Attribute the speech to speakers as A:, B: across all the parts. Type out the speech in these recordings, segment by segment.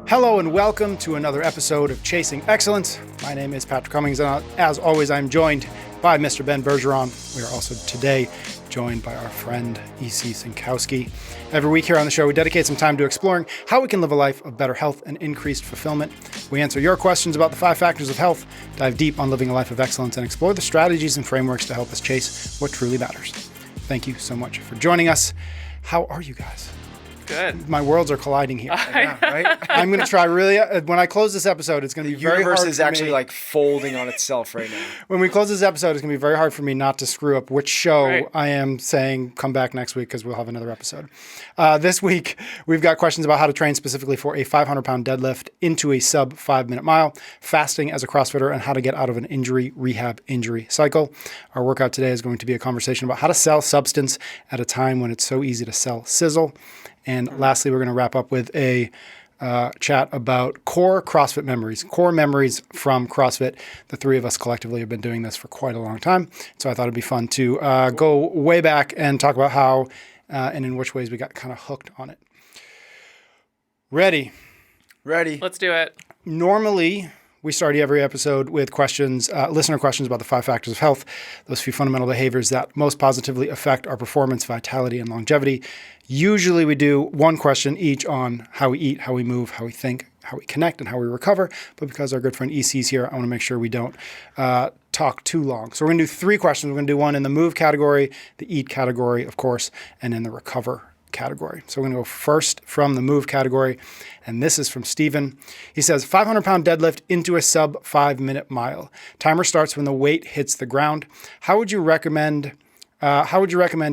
A: Hello and welcome to another episode of Chasing Excellence. My name is Patrick Cummings, and as always, I'm joined by Mr. Ben Bergeron. We are also today joined by our friend EC Synkowski. Every week here on the show, we dedicate some time to exploring how we can live a life of better health and increased fulfillment. We answer your questions about the 5 factors of health, dive deep on living a life of excellence, and explore the strategies and frameworks to help us chase what truly matters. Thank you so much for joining us. How are you guys?
B: Good.
A: My worlds are colliding here. Right? I'm going to try really, when I close this episode, it's going to be very hard for me.
C: The universe is actually like folding on itself right now.
A: When we close this episode, it's going to be very hard for me not to screw up which show I am saying come back next week because we'll have another episode. This week, we've got questions about how to train specifically for a 500-pound deadlift into a sub 5-minute mile, fasting as a CrossFitter, and how to get out of an rehab injury cycle. Our workout today is going to be a conversation about how to sell substance at a time when it's so easy to sell sizzle. And lastly, we're going to wrap up with a chat about core CrossFit memories, core memories from CrossFit. The three of us collectively have been doing this for quite a long time. So I thought it'd be fun to go way back and talk about how and in which ways we got kind of hooked on it. Ready?
B: Let's do it.
A: Normally, we start every episode with questions, listener questions about the 5 factors of health, those few fundamental behaviors that most positively affect our performance, vitality, and longevity. Usually we do one question each on how we eat, how we move, how we think, how we connect, and how we recover. But because our good friend EC's here, I want to make sure we don't talk too long. So we're going to do 3 questions. We're going to do one in the move category, the eat category, of course, and in the recover category. So we're going to go first from the move category, and this is from Steven. He says, 500-pound deadlift into a sub 5-minute mile. Timer starts when the weight hits the ground. How would you recommend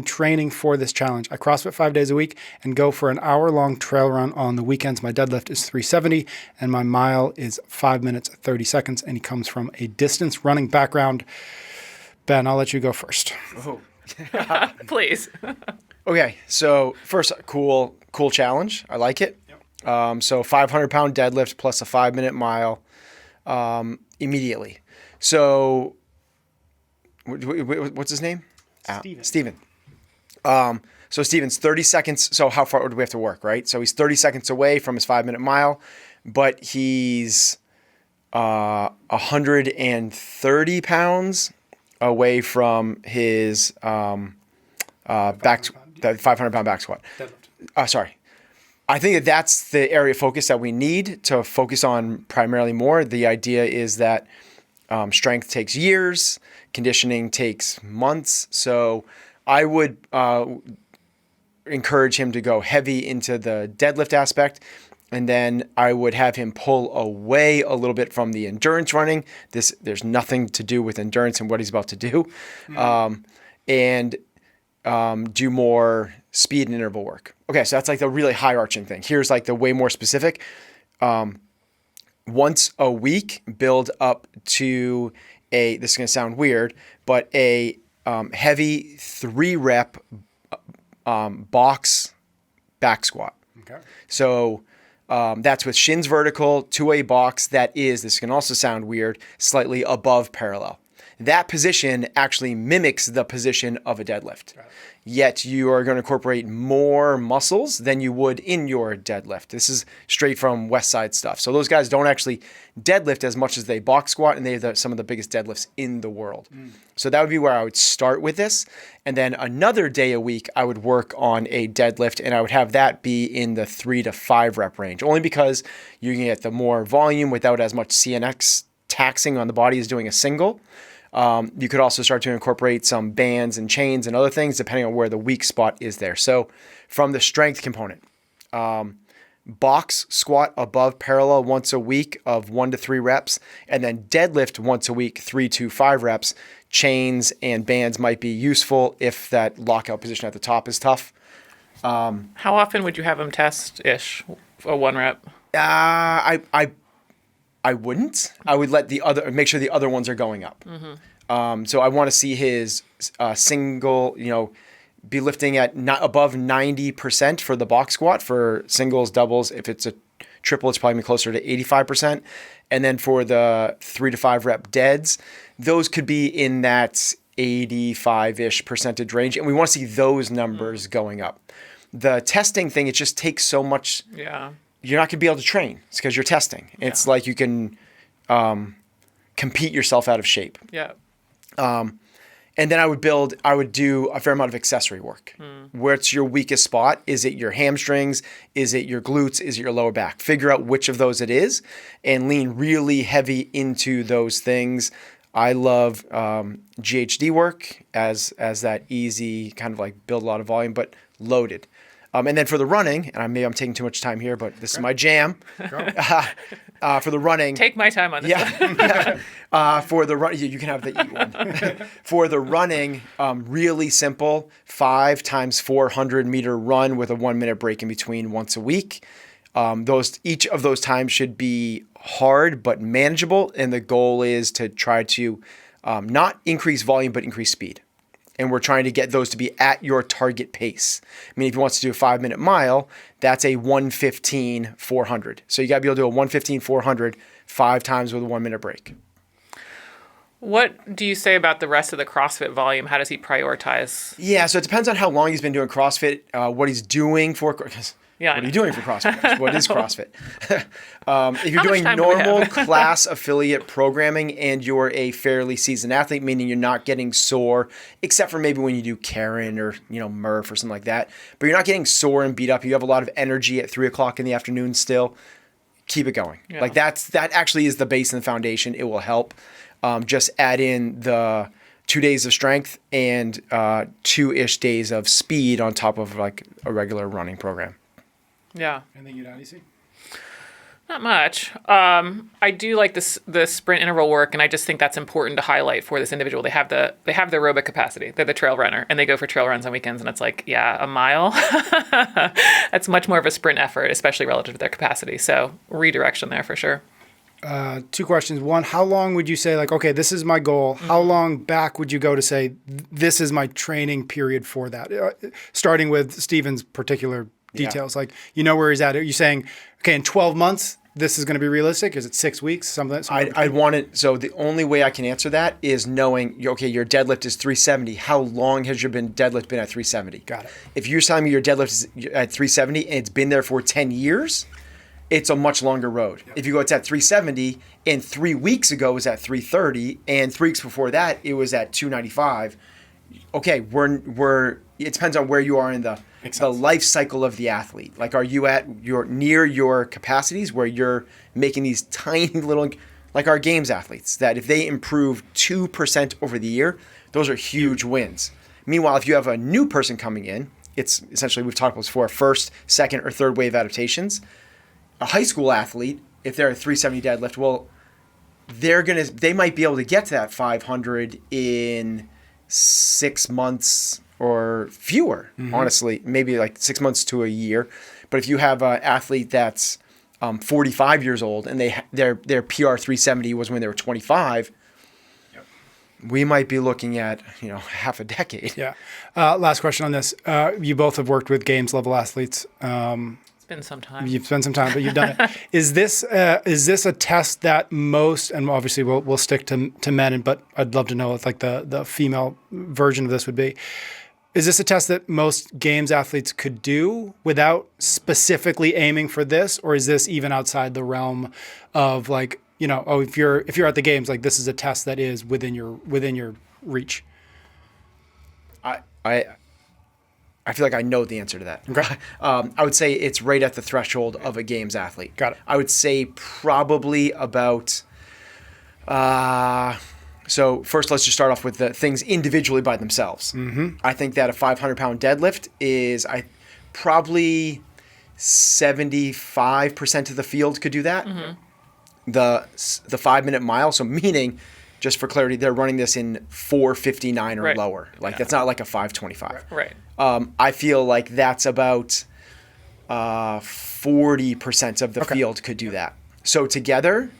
A: training for this challenge? I CrossFit 5 days a week and go for an hour-long trail run on the weekends. My deadlift is 370 and my mile is 5 minutes, 30 seconds, and he comes from a distance running background. Ben, I'll let you go first.
C: Oh.
B: Please.
C: Okay, so first, cool challenge. I like it. Yep. So 500-pound deadlift plus a 5-minute mile immediately. So what's his name? Steven. So Steven's 30 seconds. So how far do we have to work, right? So he's 30 seconds away from his 5-minute mile, but he's 130 pounds away from his that 500-pound back squat. Sorry. I think that's the area of focus that we need to focus on primarily more. The idea is that strength takes years, conditioning takes months. So I would encourage him to go heavy into the deadlift aspect, and then I would have him pull away a little bit from the endurance running. There's nothing to do with endurance and what he's about to do. And do more speed and interval work. Okay, so that's like the really high arching thing. Here's like the way more specific. Once a week, build up to this is going to sound weird, but a heavy 3-rep box back squat. Okay. So that's with shins vertical to a box that is, this can also sound weird, slightly above parallel. That position actually mimics the position of a deadlift. Right. Yet you are going to incorporate more muscles than you would in your deadlift. This is straight from West Side stuff. So those guys don't actually deadlift as much as they box squat, and they have some of the biggest deadlifts in the world. So that would be where I would start with this. And then another day a week, I would work on a deadlift, and I would have that be in the 3 to 5 rep range, only because you can get the more volume without as much CNX taxing on the body as doing a single. You could also start to incorporate some bands and chains and other things depending on where the weak spot is there. So from the strength component, box squat above parallel once a week of 1 to 3 reps, and then deadlift once a week, 3 to 5 reps. Chains and bands might be useful if that lockout position at the top is tough.
B: How often would you have him test-ish a 1 rep?
C: I wouldn't. I would make sure the other ones are going up. Mm-hmm. So I want to see his single, be lifting at not above 90% for the box squat for singles, doubles. If it's a triple, it's probably closer to 85%. And then for the 3 to 5 rep deads, those could be in that 85-ish percentage range. And we want to see those numbers going up. The testing thing, it just takes so much.
B: Yeah.
C: you're not going to be able to train. It's because you're testing. Yeah. It's like you can compete yourself out of shape.
B: Yeah.
C: And then I would do a fair amount of accessory work. Where's your weakest spot? Is it your hamstrings? Is it your glutes? Is it your lower back? Figure out which of those it is and lean really heavy into those things. I love GHD work as that easy kind of like build a lot of volume, but loaded. And then for the running, and maybe I'm taking too much time here, but this is my jam. For the running.
B: Take my time on this
C: one. For the run, you can have the eat one. For the running, really simple, 5 times 400 meter run with a 1 minute break in between once a week. Each of those times should be hard but manageable, and the goal is to try to not increase volume but increase speed. And we're trying to get those to be at your target pace. I mean, if you want to do a 5-minute mile, that's a 1:15 400. So you got to be able to do a 1:15 400 5 times with a 1 minute break.
B: What do you say about the rest of the CrossFit volume? How does he prioritize?
C: Yeah, so it depends on how long he's been doing CrossFit, what he's doing for.
B: Yeah,
C: what are you doing for CrossFit? What is CrossFit? If you're doing normal class affiliate programming and you're a fairly seasoned athlete, meaning you're not getting sore, except for maybe when you do Karen or Murph or something like that, but you're not getting sore and beat up. You have a lot of energy at 3 o'clock in the afternoon still. Keep it going. Yeah. Like that actually is the base and the foundation. It will help. Just add in the 2 days of strength and 2-ish days of speed on top of like a regular running program.
B: Yeah.
A: Anything you'd add, EC?
B: Not much. I do like the sprint interval work, and I just think that's important to highlight for this individual. They have the aerobic capacity. They're the trail runner, and they go for trail runs on weekends, and it's like, yeah, a mile. That's much more of a sprint effort, especially relative to their capacity. So redirection there for sure.
A: 2 questions. One, how long would you say, like, okay, this is my goal. How long back would you go to say, this is my training period for that? Starting with Steven's particular details, like, where he's at. Are you saying, okay, in 12 months, this is going to be realistic? Is it 6 weeks? Something
C: I'd want it. So the only way I can answer that is knowing, okay, your deadlift is 370. How long has your deadlift been at 370?
A: Got it.
C: If you're telling me your deadlift is at 370 and it's been there for 10 years, it's a much longer road. Yep. If you go, it's at 370 and 3 weeks ago it was at 330 and 3 weeks before that it was at 295. Okay, it depends on where you are in the life cycle of the athlete. Like, are you at near your capacities where you're making these tiny little, like our games athletes, that if they improve 2% over the year, those are huge wins. Meanwhile, if you have a new person coming in, it's essentially, we've talked about this before, first, second, or third wave adaptations. A high school athlete, if they're a 370 deadlift, well, they might be able to get to that 500 in 6 months or fewer, honestly, maybe like 6 months to a year. But if you have an athlete that's 45 years old and their PR 370 was when they were 25, we might be looking at half a decade.
A: Yeah. Last question on this. You both have worked with games level athletes.
B: It's been some time.
A: You've spent some time, but you've done it. Is this a test that most, and obviously we'll stick to men, but I'd love to know what like the female version of this would be. Is this a test that most games athletes could do without specifically aiming for this, or is this even outside the realm of like, if you're at the games, like this is a test that is within your reach?
C: I feel like I know the answer to that.
A: Okay.
C: I would say it's right at the threshold of a games athlete.
A: Got it.
C: I would say probably about. So first, let's just start off with the things individually by themselves. Mm-hmm. I think that a 500-pound deadlift is probably 75% of the field could do that. Mm-hmm. The 5-minute mile, so meaning, just for clarity, they're running this in 4:59 or lower. Like that's not like a 5:25.
B: Right.
C: I feel like that's about 40% of the field could do that. So together,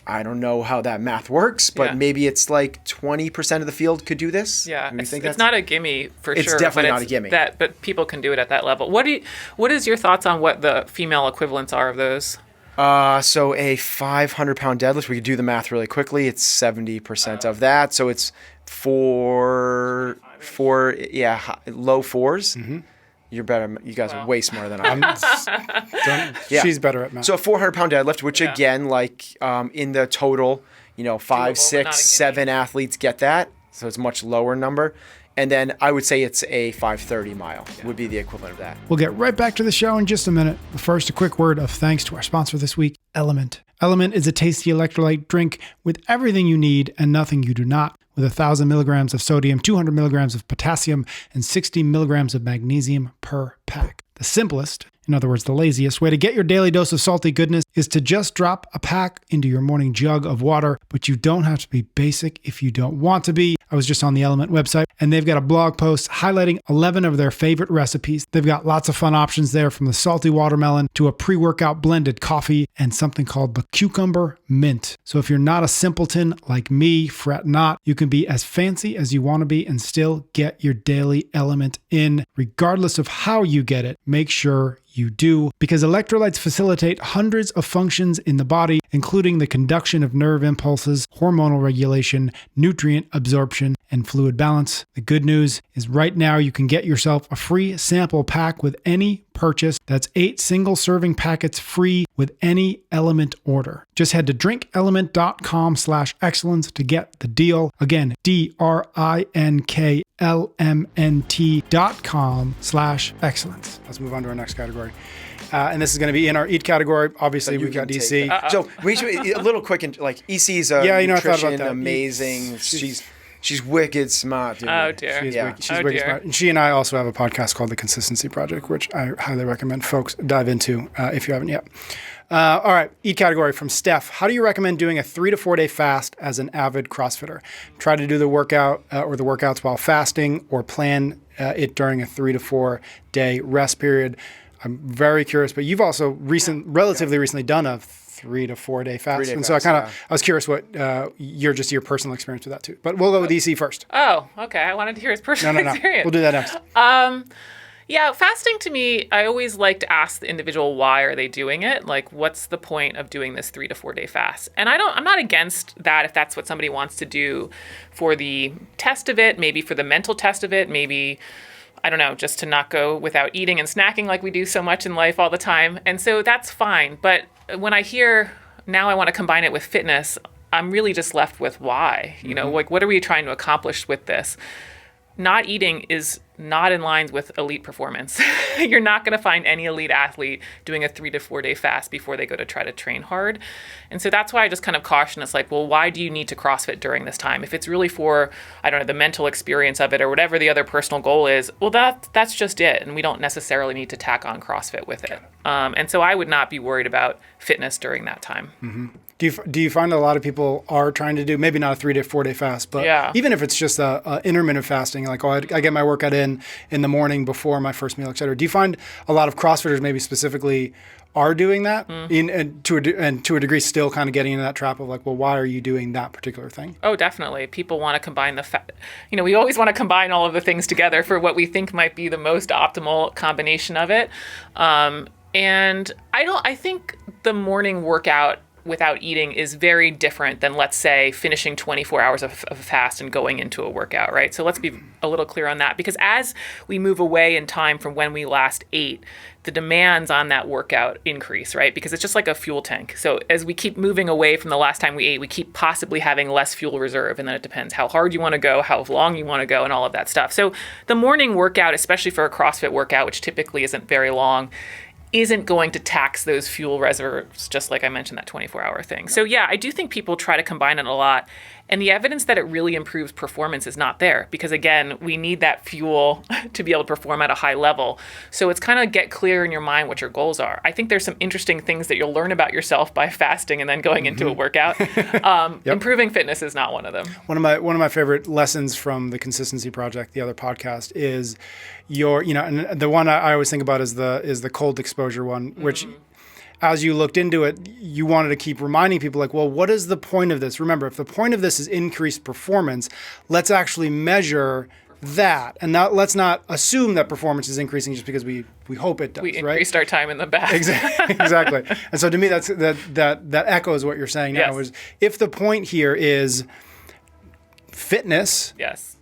C: I don't know how that math works, but maybe it's like 20% of the field could do this.
B: Yeah, it's not a gimme for sure.
C: It's definitely not a gimme.
B: But people can do it at that level. What is your thoughts on what the female equivalents are of those?
C: So a 500-pound deadlift, we could do the math really quickly. It's 70% of that. So it's low fours. Mm-hmm. You're better. You guys are way smarter than I am.
A: She's better at math.
C: So a 400-pound deadlift, which again, like in the total, 5,
B: Doable,
C: 6,
B: not a
C: 7 athletes get that. So it's a much lower number. And then I would say it's a 530 mile would be the equivalent of that.
A: We'll get right back to the show in just a minute. But first, a quick word of thanks to our sponsor this week, Element. Element is a tasty electrolyte drink with everything you need and nothing you do not. With 1,000 milligrams of sodium, 200 milligrams of potassium, and 60 milligrams of magnesium per pack. The simplest, in other words, the laziest way to get your daily dose of salty goodness is to just drop a pack into your morning jug of water, but you don't have to be basic if you don't want to be. I was just on the Element website, and they've got a blog post highlighting 11 of their favorite recipes. They've got lots of fun options there, from the salty watermelon to a pre-workout blended coffee and something called the cucumber mint. So if you're not a simpleton like me, fret not. You can be as fancy as you want to be and still get your daily Element in. Regardless of how you get it, make sure you do, because electrolytes facilitate hundreds of functions in the body, including the conduction of nerve impulses, hormonal regulation, nutrient absorption, and fluid balance. The good news is right now you can get yourself a free sample pack with any purchase. That's 8 single serving packets free with any Element order. Just head to drinkelement.com/excellence to get the deal. Again, DRINKLMNT.com/excellence. Let's move on to our next category. And this is going to be in our eat category. Obviously, we've got EC.
C: So we should a little quick, EC's a
A: I thought
C: nutrition,
A: about that.
C: amazing. She's wicked smart, dude.
B: Oh dear.
A: She's wicked smart. And she and I also have a podcast called The Consistency Project, which I highly recommend folks dive into if you haven't yet. All right, eat category from Steph. How do you recommend doing a 3 to 4 day fast as an avid CrossFitter? Try to do the workout or the workouts while fasting, or plan it during a 3 to 4 day rest period. I'm very curious, but you've also relatively recently done a 3 to 4 day fast. And so I was curious what your personal experience with that too. But we'll go with EC first.
B: Oh, okay. I wanted to hear his personal experience.
A: We'll do that next.
B: Yeah, fasting to me, I always like to ask the individual, why are they doing it? Like, what's the point of doing this 3 to 4 day fast? And I'm not against that if that's what somebody wants to do for the test of it, maybe for the mental test of it, maybe, I don't know, just to not go without eating and snacking like we do so much in life all the time. And so that's fine. But when I hear, now I want to combine it with fitness, I'm really just left with why. Like, what are we trying to accomplish with this? Not eating is not in line with elite performance. You're not going to find any elite athlete doing a 3 to 4 day fast before they go to try to train hard. And so that's why I just kind of caution us, like, well, why do you need to CrossFit during this time? If it's really for, I don't know, the mental experience of it or whatever the other personal goal is, well, that's just it. And we don't necessarily need to tack on CrossFit with it. And so I would not be worried about fitness during that time.
A: Mm-hmm. Do you find a lot of people are trying to do, maybe not a 3 to 4 day fast, but even if it's just a intermittent fasting, like, I get my workout in the morning before my first meal, et cetera. Do you find a lot of CrossFitters maybe specifically are doing that and to a degree still kind of getting into that trap of like, well, why are you doing that particular thing?
B: Oh, definitely. People want to combine we always want to combine all of the things together for what we think might be the most optimal combination of it. And I think the morning workout without eating is very different than, let's say, finishing 24 hours of a fast and going into a workout, right? So let's be a little clear on that, because as we move away in time from when we last ate, the demands on that workout increase, right? Because it's just like a fuel tank. So as we keep moving away from the last time we ate, we keep possibly having less fuel reserve. And then it depends how hard you want to go, how long you want to go, and all of that stuff. So the morning workout, especially for a CrossFit workout, which typically isn't very long, isn't going to tax those fuel reserves, just like I mentioned, that 24-hour thing. So yeah, I do think people try to combine it a lot. And the evidence that it really improves performance is not there, because again, we need that fuel to be able to perform at a high level. So it's kind of get clear in your mind what your goals are. I think there's some interesting things that you'll learn about yourself by fasting and then going into a workout. Improving fitness is not one of them. One
A: of my favorite lessons from the Consistency Project, the other podcast, is and the one I always think about is the cold exposure one, which as you looked into it, you wanted to keep reminding people, like, well, what is the point of this? Remember, if the point of this is increased performance, let's actually measure that. And let's not assume that performance is increasing just because we hope it does,
B: we increased our time in the back.
A: Exactly. And so to me, that echoes what you're saying now. Is if the point here is fitness,
B: yes,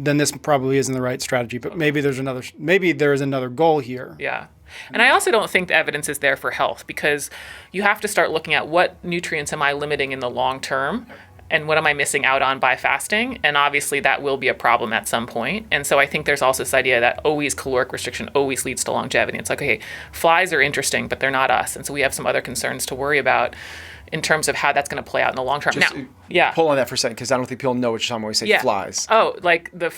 A: then this probably isn't the right strategy. But maybe there is another goal here.
B: Yeah. And I also don't think the evidence is there for health, because you have to start looking at what nutrients am I limiting in the long term and what am I missing out on by fasting? And obviously that will be a problem at some point. And so I think there's also this idea that always caloric restriction always leads to longevity. It's like, okay, flies are interesting, but they're not us. And so we have some other concerns to worry about in terms of how that's going to play out in the long term.
C: Just
B: now, yeah.
C: Pull on that for a second, because I don't think people know what you're talking about when we say flies.
B: Oh, like the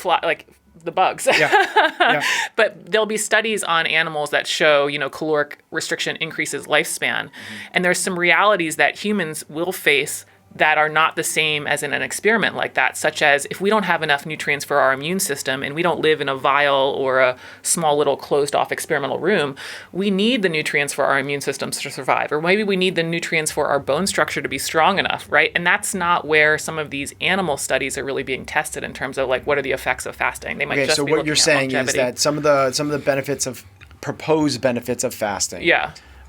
B: bugs.
A: Yeah.
B: But there'll be studies on animals that show, caloric restriction increases lifespan. And there's some realities that humans will face that are not the same as in an experiment like that, such as if we don't have enough nutrients for our immune system and we don't live in a vial or a small little closed off experimental room, we need the nutrients for our immune systems to survive. Or maybe we need the nutrients for our bone structure to be strong enough, right? And that's not where some of these animal studies are really being tested in terms of like, what are the effects of fasting? They might just
C: so
B: be
C: what you're saying
B: longevity.
C: is that some of the benefits of proposed benefits of fasting,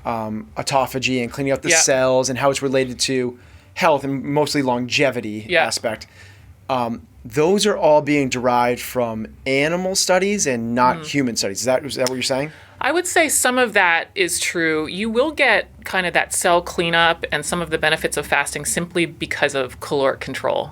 C: autophagy and cleaning up the cells and how it's related to health and mostly longevity aspect, those are all being derived from animal studies and not human studies. Is that what you're saying?
B: I would say some of that is true. You will get kind of that cell cleanup and some of the benefits of fasting simply because of caloric control,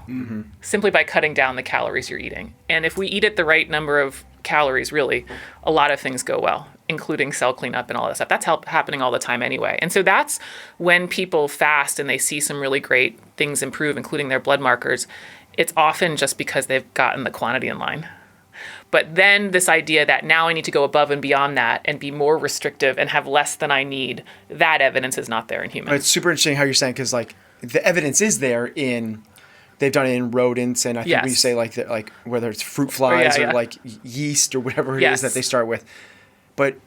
B: simply by cutting down the calories you're eating. And if we eat at the right number of calories, really, a lot of things go well, including cell cleanup and all that stuff. That's happening all the time anyway. And so that's when people fast and they see some really great things improve, including their blood markers. It's often just because they've gotten the quantity in line. But then this idea that now I need to go above and beyond that and be more restrictive and have less than I need, that evidence is not there in humans.
C: But it's super interesting how you're saying, because like the evidence is there they've done it in rodents, and I think when you say like whether it's fruit flies or like yeast or whatever it is that they start with. But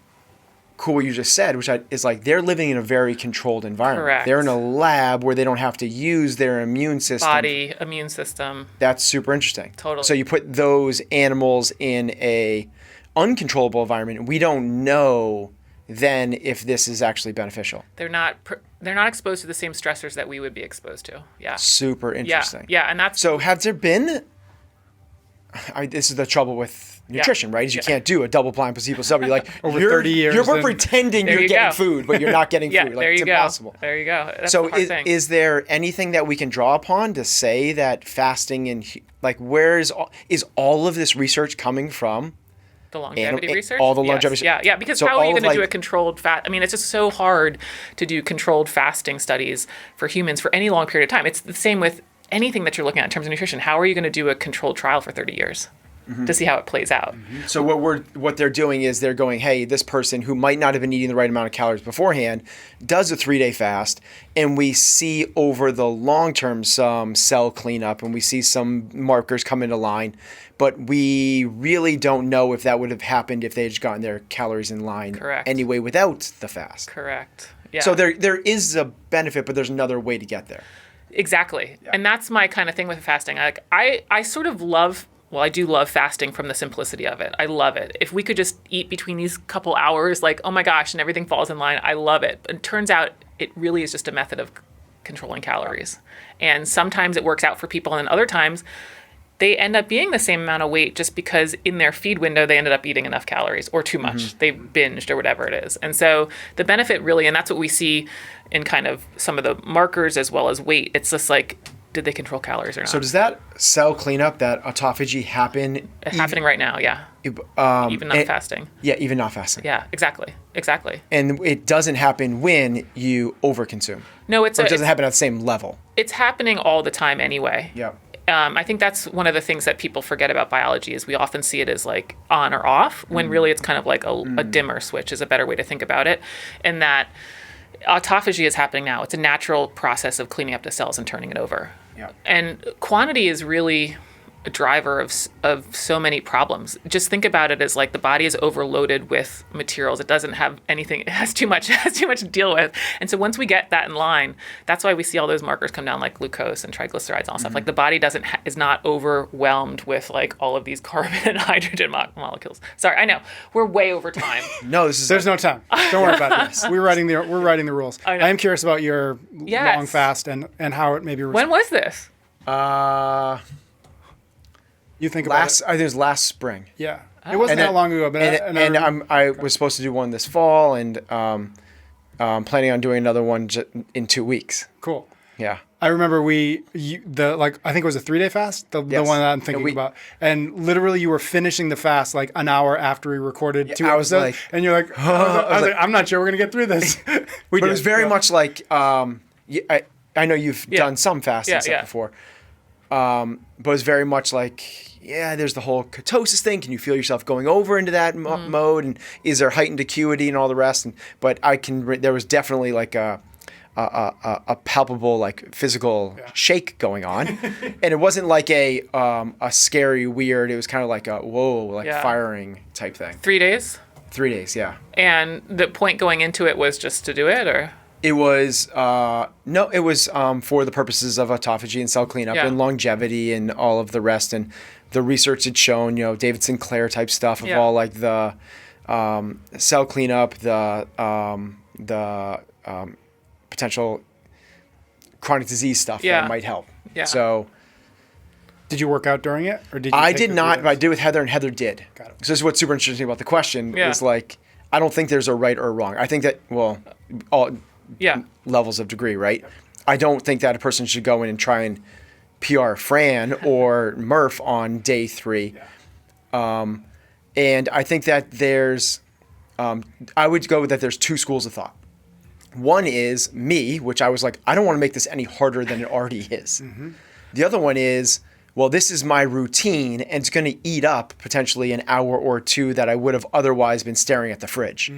C: cool what you just said, which is like they're living in a very controlled environment.
B: Correct.
C: They're in a lab where they don't have to use their immune system.
B: Body, immune system.
C: That's super interesting.
B: Totally.
C: So you put those animals in a uncontrollable environment, and we don't know then if this is actually beneficial.
B: They're not exposed to the same stressors that we would be exposed to. Yeah.
C: Super interesting.
B: Yeah, and that's...
C: So has there been... this is the trouble with nutrition, right? Is you can't do a double-blind placebo study. Like
A: over 30 years.
C: You're pretending you're getting food, but you're not getting food. Like,
B: there you
C: it's
B: go.
C: impossible.
B: There you go. That's
C: So
B: the hard thing.
C: is there anything that we can draw upon to say that fasting and like where is all of this research coming from?
B: The longevity research?
C: All the longevity.
B: Yeah, because
C: So
B: how are you
C: all of,
B: going to do
C: like-
B: a controlled fast? I mean, it's just so hard to do controlled fasting studies for humans for any long period of time. It's the same with anything that you're looking at in terms of nutrition. How are you going to do a controlled trial for 30 years? To see how it plays out.
C: So what they're doing is they're going, hey, this person who might not have been eating the right amount of calories beforehand does a 3-day fast, and we see over the long term some cell cleanup, and we see some markers come into line, but we really don't know if that would have happened if they had just gotten their calories in line anyway without the fast.
B: Correct. Yeah.
C: So there is a benefit, but there's another way to get there.
B: Exactly. Yeah. And that's my kind of thing with fasting. I sort of love... Well, I do love fasting from the simplicity of it. I love it. If we could just eat between these couple hours, like, oh my gosh, and everything falls in line, I love it. But it turns out it really is just a method of controlling calories. And sometimes it works out for people, and other times they end up being the same amount of weight just because in their feed window they ended up eating enough calories or too much. They binged or whatever it is. And so the benefit really, and that's what we see in kind of some of the markers as well as weight, it's just like, did they control calories or not?
C: So does that cell cleanup, that autophagy happen?
B: Happening right now, yeah. Even not fasting.
C: Yeah, even not fasting.
B: Yeah, exactly.
C: And it doesn't happen when you overconsume.
B: No,
C: it doesn't happen at the same level.
B: It's happening all the time anyway.
C: Yeah.
B: I think that's one of the things that people forget about biology is we often see it as like on or off when really it's kind of like a dimmer switch is a better way to think about it. And that autophagy is happening now. It's a natural process of cleaning up the cells and turning it over.
C: Yeah.
B: And quantity is really a driver of so many problems. Just think about it as like the body is overloaded with materials. It doesn't have anything. It has too much to deal with. And so once we get that in line, that's why we see all those markers come down like glucose and triglycerides and all stuff. Like the body is not overwhelmed with like all of these carbon and hydrogen molecules. Sorry, I know we're way over time.
C: No,
A: there's no time. Don't worry about this. We're writing the rules. I am curious about your long fast and how it maybe.
B: When was this?
A: You think about it.
C: I think it was last spring.
A: Yeah. It wasn't that long ago, but
C: I was supposed to do one this fall, and planning on doing another one in 2 weeks.
A: Cool.
C: Yeah.
A: I remember I think it was a 3-day fast, the one that I'm thinking about. And literally you were finishing the fast like an hour after we recorded 2 episodes. And you're like, I was like, I'm not sure we're going to get through this.
C: It was very much like, I know you've done some fasting stuff before. But it was very much like, there's the whole ketosis thing. Can you feel yourself going over into that mode? And is there heightened acuity and all the rest? But there was definitely like a palpable, like physical shake going on. And it wasn't like a scary, weird, it was kind of like a firing type thing.
B: 3 days?
C: 3 days, yeah.
B: And the point going into it was just to do it, or?
C: It was it was for the purposes of autophagy and cell cleanup and longevity and all of the rest. And the research had shown, David Sinclair type stuff of all like the cell cleanup, the potential chronic disease stuff that might help. Yeah. So,
A: did you work out during it, or did you?
C: I did not, but I did with Heather, and Heather did.
A: Got it.
C: So this is what's super interesting about the question is like, I don't think there's a right or a wrong. I think that all levels of degree, right? I don't think that a person should go in and try and PR Fran or Murph on day 3. Yeah. And I think that there's, I would go with that there's 2 schools of thought. One is me, which I was like, I don't want to make this any harder than it already is. Mm-hmm. The other one is, well, this is my routine, and it's going to eat up potentially an hour or 2 that I would have otherwise been staring at the fridge.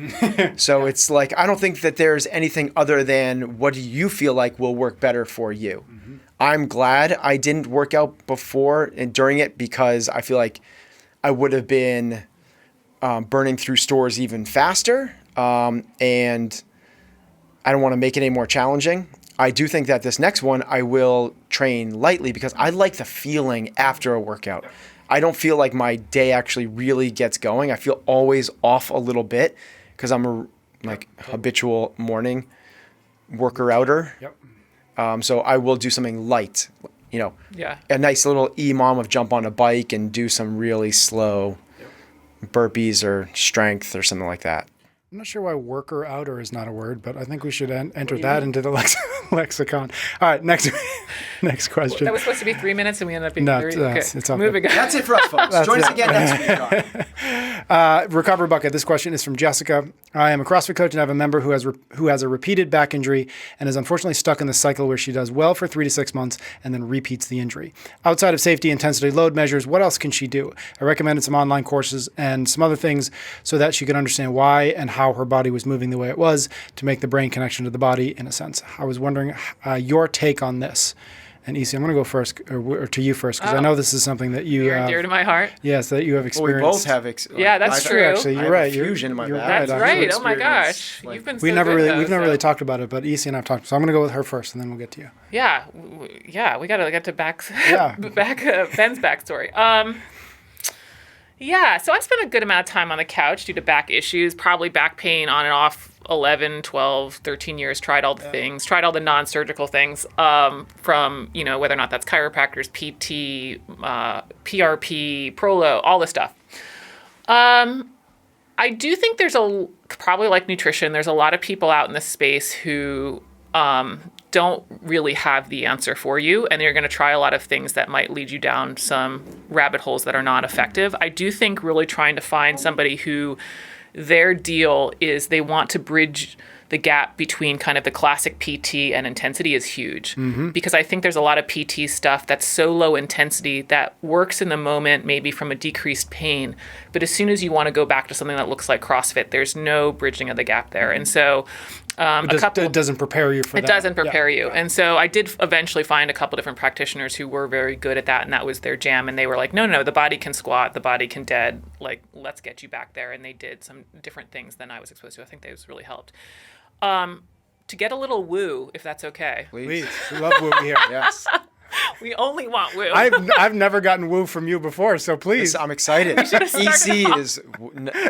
C: So it's like, I don't think that there's anything other than what do you feel like will work better for you. Mm-hmm. I'm glad I didn't work out before and during it, because I feel like I would have been burning through stores even faster, and I don't want to make it any more challenging. I do think that this next one I will train lightly because I like the feeling after a workout. I don't feel like my day actually really gets going. I feel always off a little bit because I'm a habitual morning worker-outer. Yep. So I will do something light, a nice little EMOM of jump on a bike and do some really slow burpees or strength or something like that.
A: I'm not sure why worker outer is not a word, but I think we should enter that into the lexicon. All right, next question.
B: That was supposed to be 3 minutes, and we ended up being 3. Okay.
A: It's all
B: moving on.
C: That's it for us, folks. Join us again next week.
A: Recover Bucket. This question is from Jessica. I am a CrossFit coach and I have a member who has a repeated back injury and is unfortunately stuck in the cycle where she does well for 3 to 6 months and then repeats the injury. Outside of safety, intensity, load measures, what else can she do? I recommended some online courses and some other things so that she could understand why and how her body was moving the way it was to make the brain connection to the body in a sense. I was wondering your take on this. And EC, I'm going to go first, or to you first, because I know this is something that you
B: near and dear to my heart.
A: Yes, that you have experienced.
C: Well, we both have.
B: That's true.
A: Actually, you're right.
C: Fusion in my back.
B: That's right. Oh my gosh, you've been.
A: We've never really talked about it, but EC and I've talked. So I'm going to go with her first, and then we'll get to you.
B: Yeah. We got to get to Ben's backstory. Yeah, so I spent a good amount of time on the couch due to back issues, probably back pain on and off 11, 12, 13 years, tried all the things, tried all the non-surgical things from, whether or not that's chiropractors, PT, PRP, Prolo, all this stuff. I do think there's probably like nutrition, there's a lot of people out in this space who don't really have the answer for you, and they're going to try a lot of things that might lead you down some rabbit holes that are not effective. I do think really trying to find somebody who their deal is they want to bridge the gap between kind of the classic PT and intensity is huge. Mm-hmm. Because I think there's a lot of PT stuff that's so low intensity that works in the moment, maybe from a decreased pain. But as soon as you want to go back to something that looks like CrossFit, there's no bridging of the gap there. And so
A: it doesn't prepare you for that.
B: It doesn't prepare you. And so I did eventually find a couple different practitioners who were very good at that, and that was their jam. And they were like, no, the body can squat, the body can dead. Like, let's get you back there. And they did some different things than I was exposed to. I think those really helped. To get a little woo, if that's okay.
A: Please. We love woo here.
C: Yes.
B: We only want woo.
A: I've never gotten woo from you before, so please.
C: I'm excited. EC is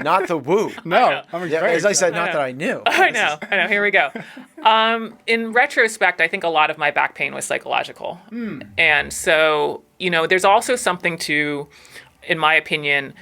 C: not the woo.
A: No, I'm
C: excited. As I said, not that I knew.
B: I know. Here we go. In retrospect, I think a lot of my back pain was psychological. And so there's also something to, in my opinion,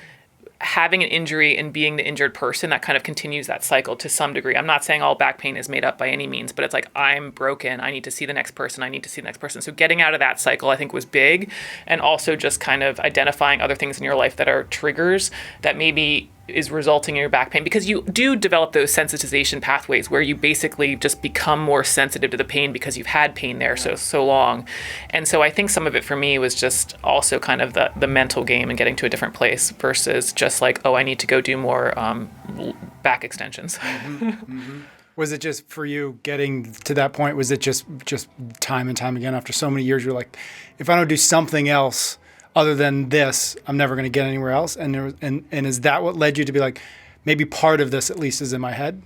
B: having an injury and being the injured person that kind of continues that cycle to some degree. I'm not saying all back pain is made up by any means, but it's like, I'm broken. I need to see the next person. I need to see the next person. So getting out of that cycle, I think, was big. And also just kind of identifying other things in your life that are triggers that maybe is resulting in your back pain, because you do develop those sensitization pathways where you basically just become more sensitive to the pain because you've had pain there so long. And so I think some of it for me was just also kind of the mental game and getting to a different place versus just like, oh, I need to go do more back extensions.
A: Was it just for you getting to that point? Was it just time and time again after so many years, you're like, if I don't do something else other than this, I'm never going to get anywhere else? And is that what led you to be like, maybe part of this at least is in my head?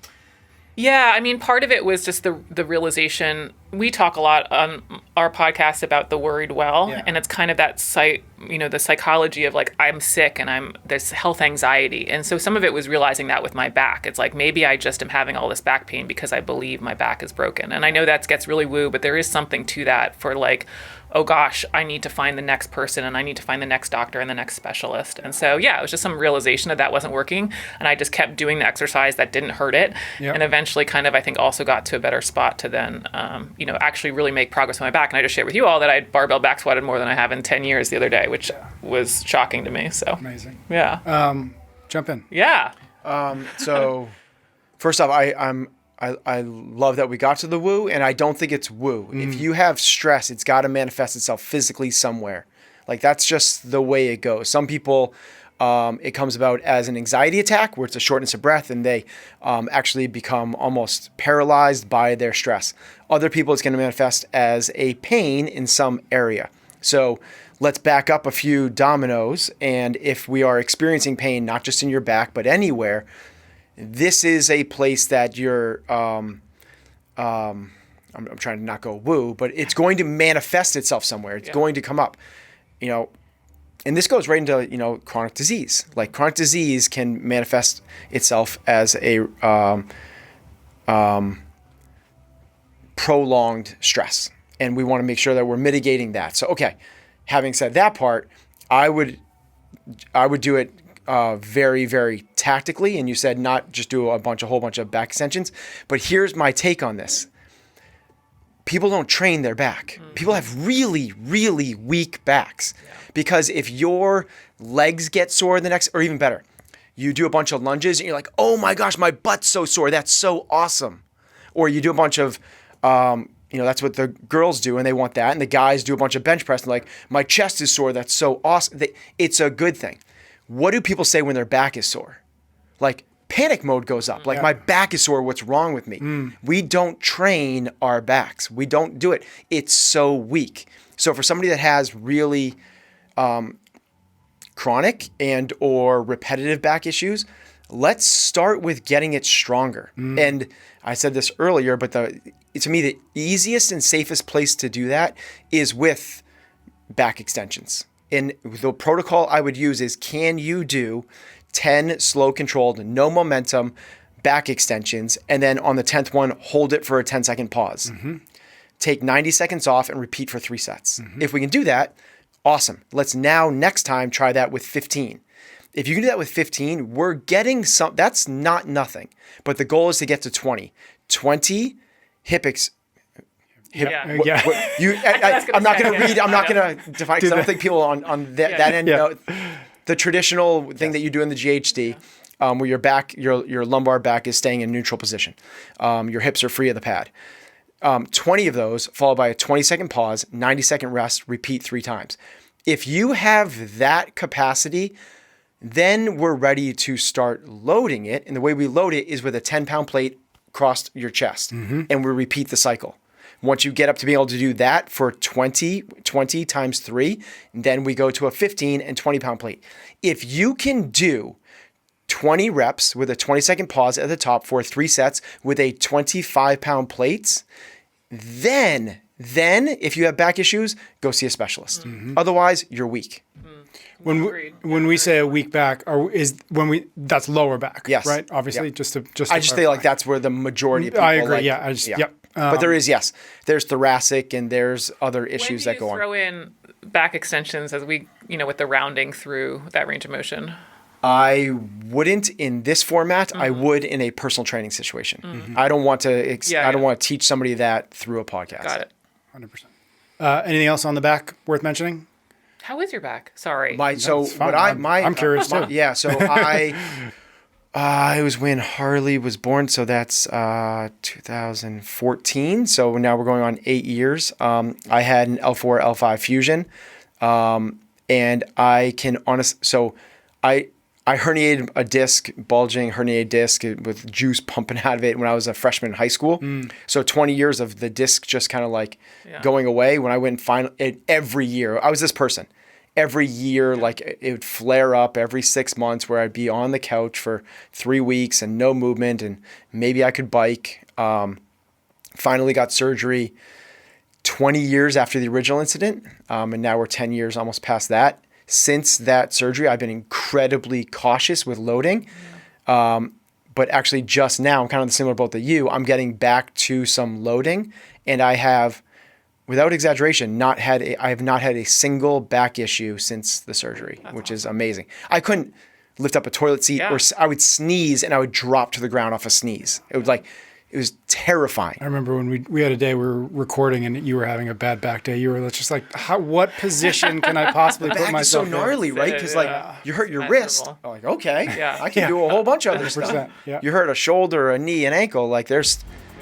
B: Yeah, I mean, part of it was just the realization. We talk a lot on our podcast about the worried well, and it's kind of that the psychology of like, I'm sick and there's health anxiety. And so some of it was realizing that with my back. It's like, maybe I just am having all this back pain because I believe my back is broken. And I know that gets really woo, but there is something to that for like, oh gosh, I need to find the next person and I need to find the next doctor and the next specialist. And so, yeah, it was just some realization that wasn't working. And I just kept doing the exercise that didn't hurt it. Yep. And eventually kind of, I think, also got to a better spot to then, actually really make progress on my back. And I just shared with you all that I barbell back squatted more than I have in 10 years the other day, which was shocking to me. So
A: amazing.
B: Yeah.
A: Jump in.
B: Yeah.
C: So first off, I love that we got to the woo, and I don't think it's woo. If you have stress, it's got to manifest itself physically somewhere. Like, that's just the way it goes. Some people, it comes about as an anxiety attack where it's a shortness of breath and they actually become almost paralyzed by their stress. Other people, it's going to manifest as a pain in some area. So let's back up a few dominoes. And if we are experiencing pain, not just in your back, but anywhere, this is a place that you're, I'm trying to not go woo, but it's going to manifest itself somewhere. It's going to come up, and this goes right into, chronic disease. Like, chronic disease can manifest itself as a prolonged stress. And we want to make sure that we're mitigating that. So, okay, having said that part, I would do it very, very tactically. And you said not just do a whole bunch of back extensions. But here's my take on this. People don't train their back. People have really, really weak backs. Because if your legs get sore or even better, you do a bunch of lunges and you're like, oh my gosh, my butt's so sore. That's so awesome. Or you do a bunch of, that's what the girls do and they want that. And the guys do a bunch of bench press and like, my chest is sore. That's so awesome. It's a good thing. What do people say when their back is sore? Like, panic mode goes up. Like, my back is sore. What's wrong with me? We don't train our backs. We don't do it. It's so weak. So for somebody that has really chronic and or repetitive back issues, let's start with getting it stronger. And I said this earlier, but to me, the easiest and safest place to do that is with back extensions. And the protocol I would use is, can you do 10 slow controlled, no momentum back extensions, and then on the 10th one, hold it for a 10-second pause. Take 90 seconds off and repeat for 3 sets. If we can do that, awesome. Let's next time try that with 15. If you can do that with 15, we're getting that's not nothing. But the goal is to get to 20. 20 I'm not going to read. I'm not going to define, because I don't think people on that end know the traditional thing that you do in the GHD, where your back, your lumbar back is staying in neutral position. Your hips are free of the pad. 20 of those followed by a 20-second pause, 90-second rest, repeat 3 times. If you have that capacity, then we're ready to start loading it. And the way we load it is with a 10-pound plate across your chest, and we repeat the cycle. Once you get up to being able to do that for 20 times 3, then we go to a 15 and 20-pound plate. If you can do 20 reps with a 20-second pause at the top for 3 sets with a 25-pound plates, then if you have back issues, go see a specialist. Otherwise, you're weak.
A: When we say a weak back, that's lower back,
C: yes,
A: right? Obviously,
C: yep.
A: just to
C: I just feel like that's where the majority of people.
A: I agree.
C: Like,
A: Yep.
C: But there is, yes, there's thoracic and there's other issues that go on.
B: Throw in back extensions as we, with the rounding through that range of motion?
C: I wouldn't in this format. I would in a personal training situation. I don't want to. I don't want to teach somebody that through a podcast.
B: Got it.
A: 100%. Anything else on the back worth mentioning?
B: How is your back? Sorry.
A: I'm curious too.
C: Yeah. So it was when Harley was born. So that's 2014. So now we're going on 8 years. I had an L4, L5 fusion, and I can I herniated a disc, bulging herniated disc with juice pumping out of it when I was a freshman in high school. So 20 years of the disc just kind of going away. When I went every year, I was this person. Every year, it would flare up every 6 months where I'd be on the couch for 3 weeks and no movement, and maybe I could bike. Finally got surgery 20 years after the original incident, and now we're 10 years almost past that. Since that surgery, I've been incredibly cautious with loading. But actually just now, I'm kind of in the similar boat that you, I'm getting back to some loading, and I have, without exaggeration, I have not had a single back issue since the surgery, which is amazing. I couldn't lift up a toilet seat, or I would sneeze and I would drop to the ground off a sneeze. It was terrifying.
A: I remember when we had a day we were recording and you were having a bad back day. You were just like, what position can I possibly put myself in?
C: Back is so gnarly, right? Because you hurt your wrist. I'm like, okay, I can do a whole bunch of other stuff.
A: Yeah.
C: You hurt a shoulder, a knee, an ankle.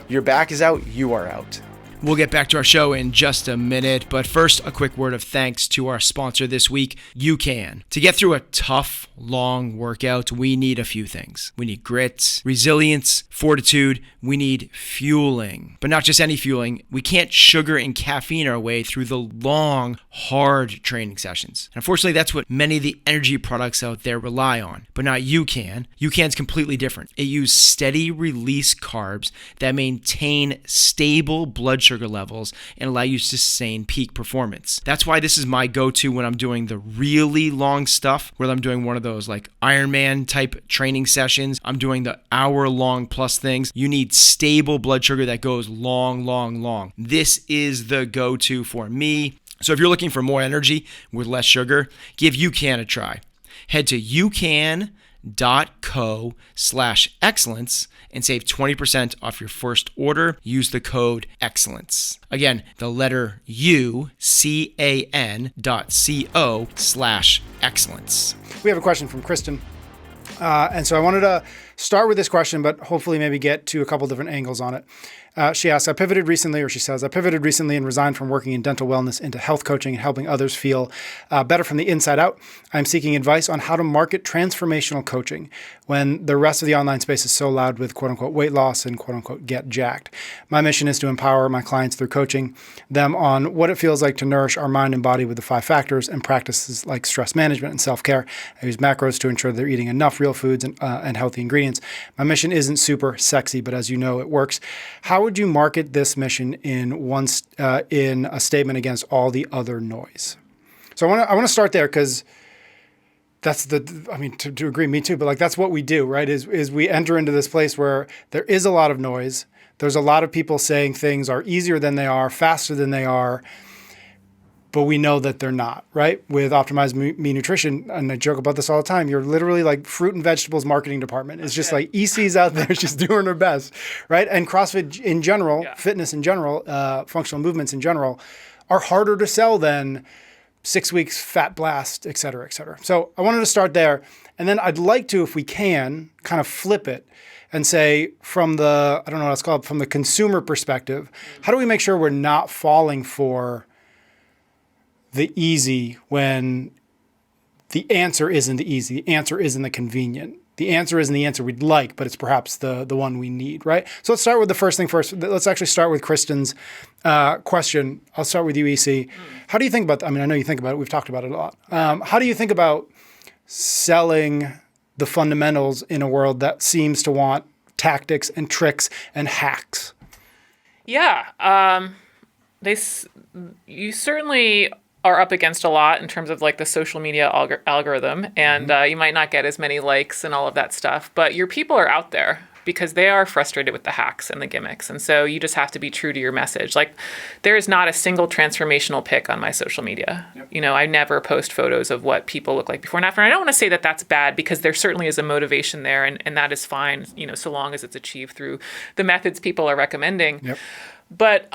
C: Your back is out, you are out.
D: We'll get back to our show in just a minute, but first, a quick word of thanks to our sponsor this week, UCAN. To get through a tough, long workout, we need a few things. We need grit, resilience, fortitude. We need fueling, but not just any fueling. We can't sugar and caffeine our way through the long, hard training sessions. Unfortunately, that's what many of the energy products out there rely on, but not UCAN. UCAN's completely different. It uses steady release carbs that maintain stable blood sugar levels and allow you to sustain peak performance. That's why this is my go-to when I'm doing the really long stuff, where I'm doing one of those Ironman type training sessions. I'm doing the hour-long plus things. You need stable blood sugar that goes long, long, long. This is the go-to for me. So if you're looking for more energy with less sugar, give UCAN a try. Head to ucan.co/excellence and save 20% off your first order. Use the code excellence. Again, the letter ucan.co/excellence.
A: We have a question from Kristen. And so I wanted to start with this question, but hopefully maybe get to a couple different angles on it. She asks, I pivoted recently and resigned from working in dental wellness into health coaching and helping others feel better from the inside out. I'm seeking advice on how to market transformational coaching when the rest of the online space is so loud with quote unquote weight loss and quote unquote get jacked. My mission is to empower my clients through coaching them on what it feels like to nourish our mind and body with the 5 factors and practices like stress management and self-care. I use macros to ensure they're eating enough real foods and healthy ingredients. My mission isn't super sexy, but as you know, it works. How would you market this mission in a statement against all the other noise? So I want to start there because that's to agree, me too, but that's what we do, right? Is we enter into this place where there is a lot of noise. There's a lot of people saying things are easier than they are, faster than they are, but we know that they're not, right? With Optimized Me Nutrition, and I joke about this all the time, you're literally like fruit and vegetables marketing department. It's just like EC's out there just doing their best, right? And CrossFit in general, fitness in general, functional movements in general, are harder to sell than 6 weeks fat blast, et cetera, et cetera. So I wanted to start there. And then I'd like to, if we can, kind of flip it and say from the, I don't know what it's called, from the consumer perspective, how do we make sure we're not falling for the easy when the answer isn't the easy, the answer isn't the convenient. The answer isn't the answer we'd like, but it's perhaps the one we need, right? So let's start with the first thing first. Let's actually start with Kristen's question. I'll start with you, EC. How do you think about, I know you think about it. We've talked about it a lot. How do you think about selling the fundamentals in a world that seems to want tactics and tricks and hacks?
B: Yeah. You certainly are up against a lot in terms of the social media algorithm, and you might not get as many likes and all of that stuff, but your people are out there because they are frustrated with the hacks and the gimmicks. And so you just have to be true to your message. Like, there is not a single transformational pic on my social media. You know, I never post photos of what people look like before and after. And I don't want to say that that's bad, because there certainly is a motivation there, and that is fine, you know, so long as it's achieved through the methods people are recommending.
A: Yep.
B: But,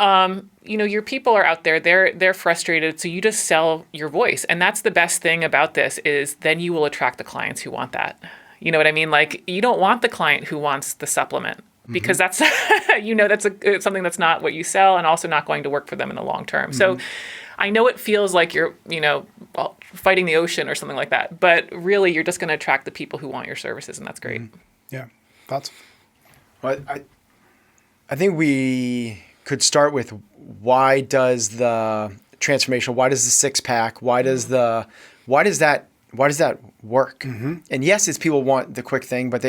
B: you know, your people are out there, they're frustrated. So you just sell your voice. And that's the best thing about this, is then you will attract the clients who want that. You know what I mean? Like, you don't want the client who wants the supplement, because that's, you know, it's something that's not what you sell, and also not going to work for them in the long term. So I know it feels like you're, you know, fighting the ocean or something like that, but really you're just going to attract the people who want your services, and that's great.
A: Yeah. Thoughts?
C: Well, I think we could start with, why does the transformational, why does the six pack, why does that work? And yes, it's people want the quick thing, but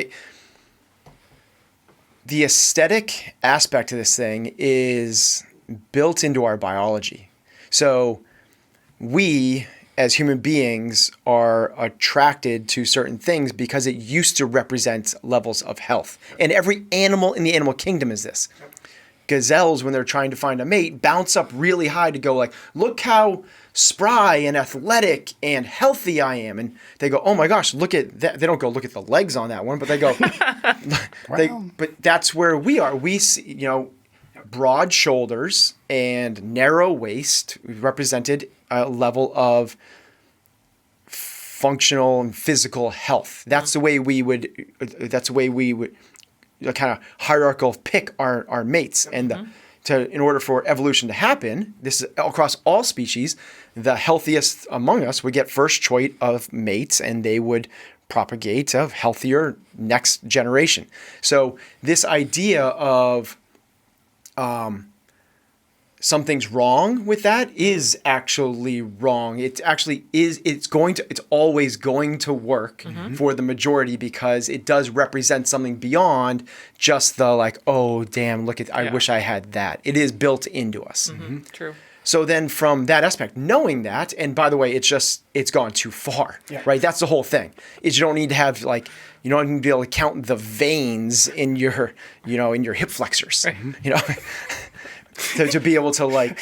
C: the aesthetic aspect of this thing is built into our biology. So we, as human beings, are attracted to certain things because it used to represent levels of health. And every animal in the animal kingdom is this. Gazelles, when they're trying to find a mate, bounce up really high to go like, look how spry and athletic and healthy I am. And they go, oh my gosh, look at that. They don't go, look at the legs on that one, but they go, but that's where we are. We see, you know, broad shoulders and narrow waist represented a level of functional and physical health. That's the way we would kind of hierarchical pick our mates. And in order for evolution to happen, this is across all species, the healthiest among us would get first choice of mates, and they would propagate a healthier next generation. So this idea of something's wrong with that is actually wrong. It actually is. It's always going to work for the majority, because it does represent something beyond just the like, oh damn, look at, I wish I had that. It is built into us.
B: True.
C: So then from that aspect, knowing that, and by the way, it's gone too far, right? That's the whole thing, is you don't need to have like, you don't need to be able to count the veins in your, you know, in your hip flexors, you know, to be able to like,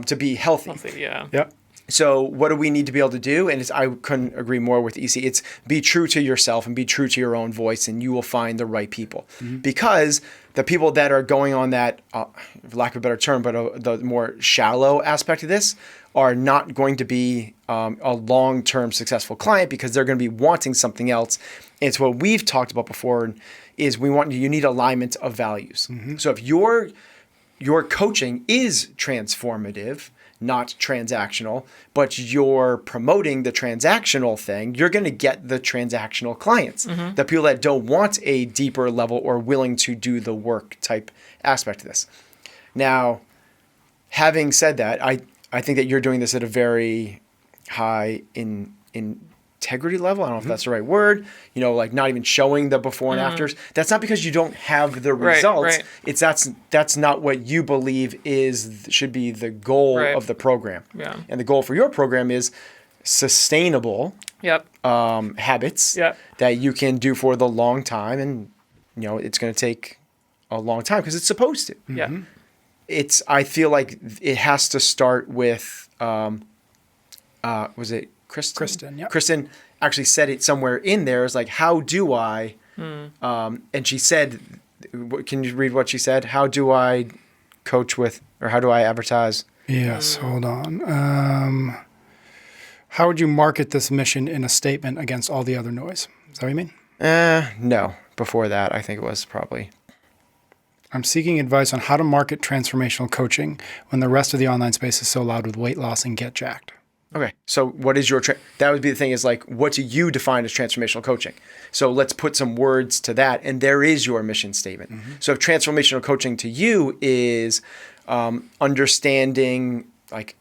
C: to be healthy.
B: Yeah.
C: So what do we need to be able to do? And I couldn't agree more with EC. It's be true to yourself and be true to your own voice, and you will find the right people. Because the people that are going on that, for lack of a better term, but the more shallow aspect of this, are not going to be a long-term successful client, because they're going to be wanting something else. And it's what we've talked about before, is you need alignment of values. So if your coaching is transformative, not transactional, but you're promoting the transactional thing, you're going to get the transactional clients, the people that don't want a deeper level or willing to do the work type aspect of this. Now, having said that, I think that you're doing this at a very high integrity level. I don't know if that's the right word, you know, like not even showing the before and afters. That's not because you don't have the results.
B: Right.
C: It's that's not what you believe should be the goal of the program.
B: Yeah.
C: And the goal for your program is sustainable habits that you can do for the long time. And, you know, it's going to take a long time because it's supposed to.
B: Yeah.
C: I feel like it has to start with, was it Kristen?
A: Kristen, yeah.
C: Kristen actually said it somewhere in there. It's like, how do I, and she said, can you read what she said? How do I coach with, or how do I advertise?
A: Yes, hold on. How would you market this mission in a statement against all the other noise? Is that what you mean?
C: No. Before that, I think it was probably.
A: I'm seeking advice on how to market transformational coaching when the rest of the online space is so loud with weight loss and get jacked.
C: Okay. So what is that would be the thing, is like, what do you define as transformational coaching? So let's put some words to that. And there is your mission statement. So if transformational coaching to you is understanding, like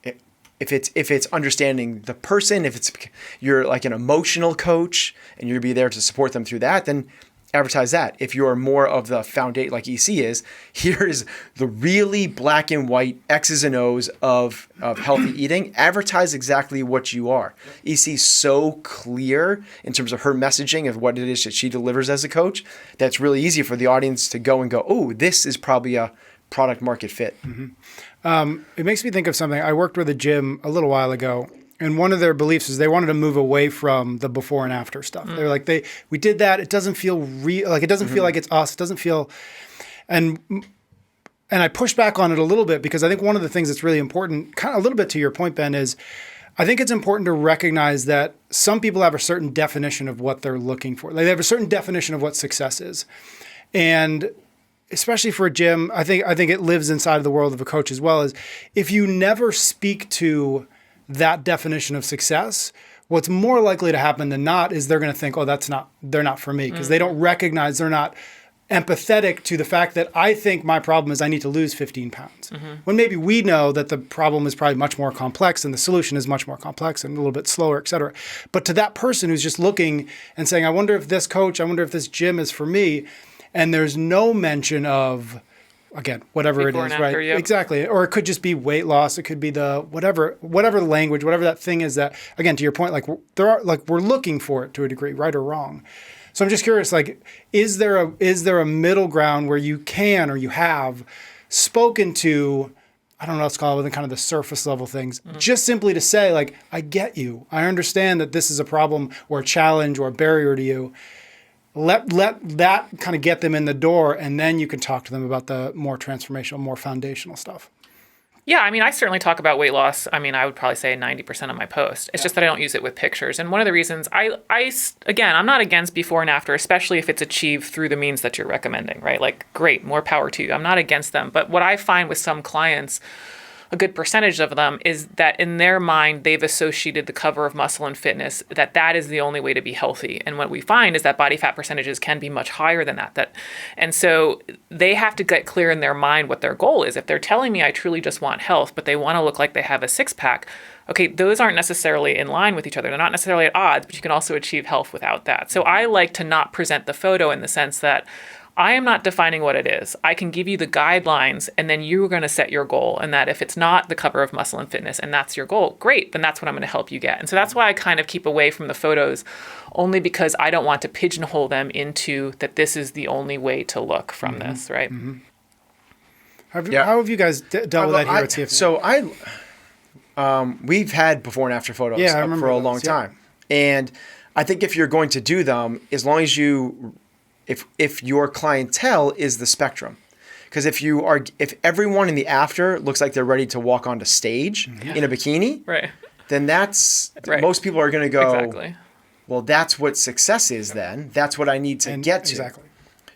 C: if it's understanding the person, if you're like an emotional coach and you'll be there to support them through that, then advertise that. If you're more of the foundation like EC is, here's the really black and white X's and O's of healthy eating. Advertise exactly what you are. EC's so clear in terms of her messaging of what it is that she delivers as a coach, that's really easy for the audience to go and go, oh, this is probably a product market fit.
A: It makes me think of something. I worked with a gym a little while ago, and one of their beliefs is they wanted to move away from the before and after stuff. They're like, we did that. It doesn't feel real. Like, it doesn't feel like it's us. It doesn't feel, and I pushed back on it a little bit because I think one of the things that's really important, kind of a little bit to your point, Ben, is I think it's important to recognize that some people have a certain definition of what they're looking for. Like, they have a certain definition of what success is. And especially for a gym, I think it lives inside of the world of a coach as well, is if you never speak to that definition of success, what's more likely to happen than not is they're going to think, oh, they're not for me, because they don't recognize, they're not empathetic to the fact that I think my problem is I need to lose 15 pounds. When maybe we know that the problem is probably much more complex and the solution is much more complex and a little bit slower, et cetera. But to that person who's just looking and saying, I wonder if this coach, I wonder if this gym is for me, and there's no mention of, again, whatever
B: Before
A: it is,
B: and after,
A: right?
B: yep.
A: Exactly. Or it could just be weight loss. It could be the whatever language, whatever that thing is that, again, to your point, like we're looking for it to a degree, right or wrong. So I'm just curious, like, is there a middle ground where you can or you have spoken to, I don't know, let's call it kind of the surface level things, just simply to say, like, I get you. I understand that this is a problem or a challenge or a barrier to you. Let that kind of get them in the door, and then you can talk to them about the more transformational, more foundational stuff.
B: Yeah, I mean, I certainly talk about weight loss. I mean, I would probably say 90% of my post. It's just that I don't use it with pictures. And one of the reasons again, I'm not against before and after, especially if it's achieved through the means that you're recommending, right? Like, great, more power to you. I'm not against them. But what I find with some clients, a good percentage of them, is that in their mind, they've associated the cover of Muscle and Fitness, that is the only way to be healthy. And what we find is that body fat percentages can be much higher than that. And so they have to get clear in their mind what their goal is. If they're telling me I truly just want health, but they want to look like they have a six-pack, okay, those aren't necessarily in line with each other. They're not necessarily at odds, but you can also achieve health without that. So I like to not present the photo in the sense that I am not defining what it is. I can give you the guidelines, and then you're going to set your goal. And that if it's not the cover of Muscle and Fitness and that's your goal, great, then that's what I'm going to help you get. And so that's why I kind of keep away from the photos, only because I don't want to pigeonhole them into that this is the only way to look from this, right?
A: How have you guys dealt with that here at CFN?
C: So we've had before and after photos for a long time. And I think if you're going to do them, as long as if your clientele is the spectrum, because if everyone in the after looks like they're ready to walk onto stage in a bikini,
B: Right.
C: then most people are going to go,
B: Exactly.
C: well, that's what success is then. That's what I need to get to.
A: Exactly.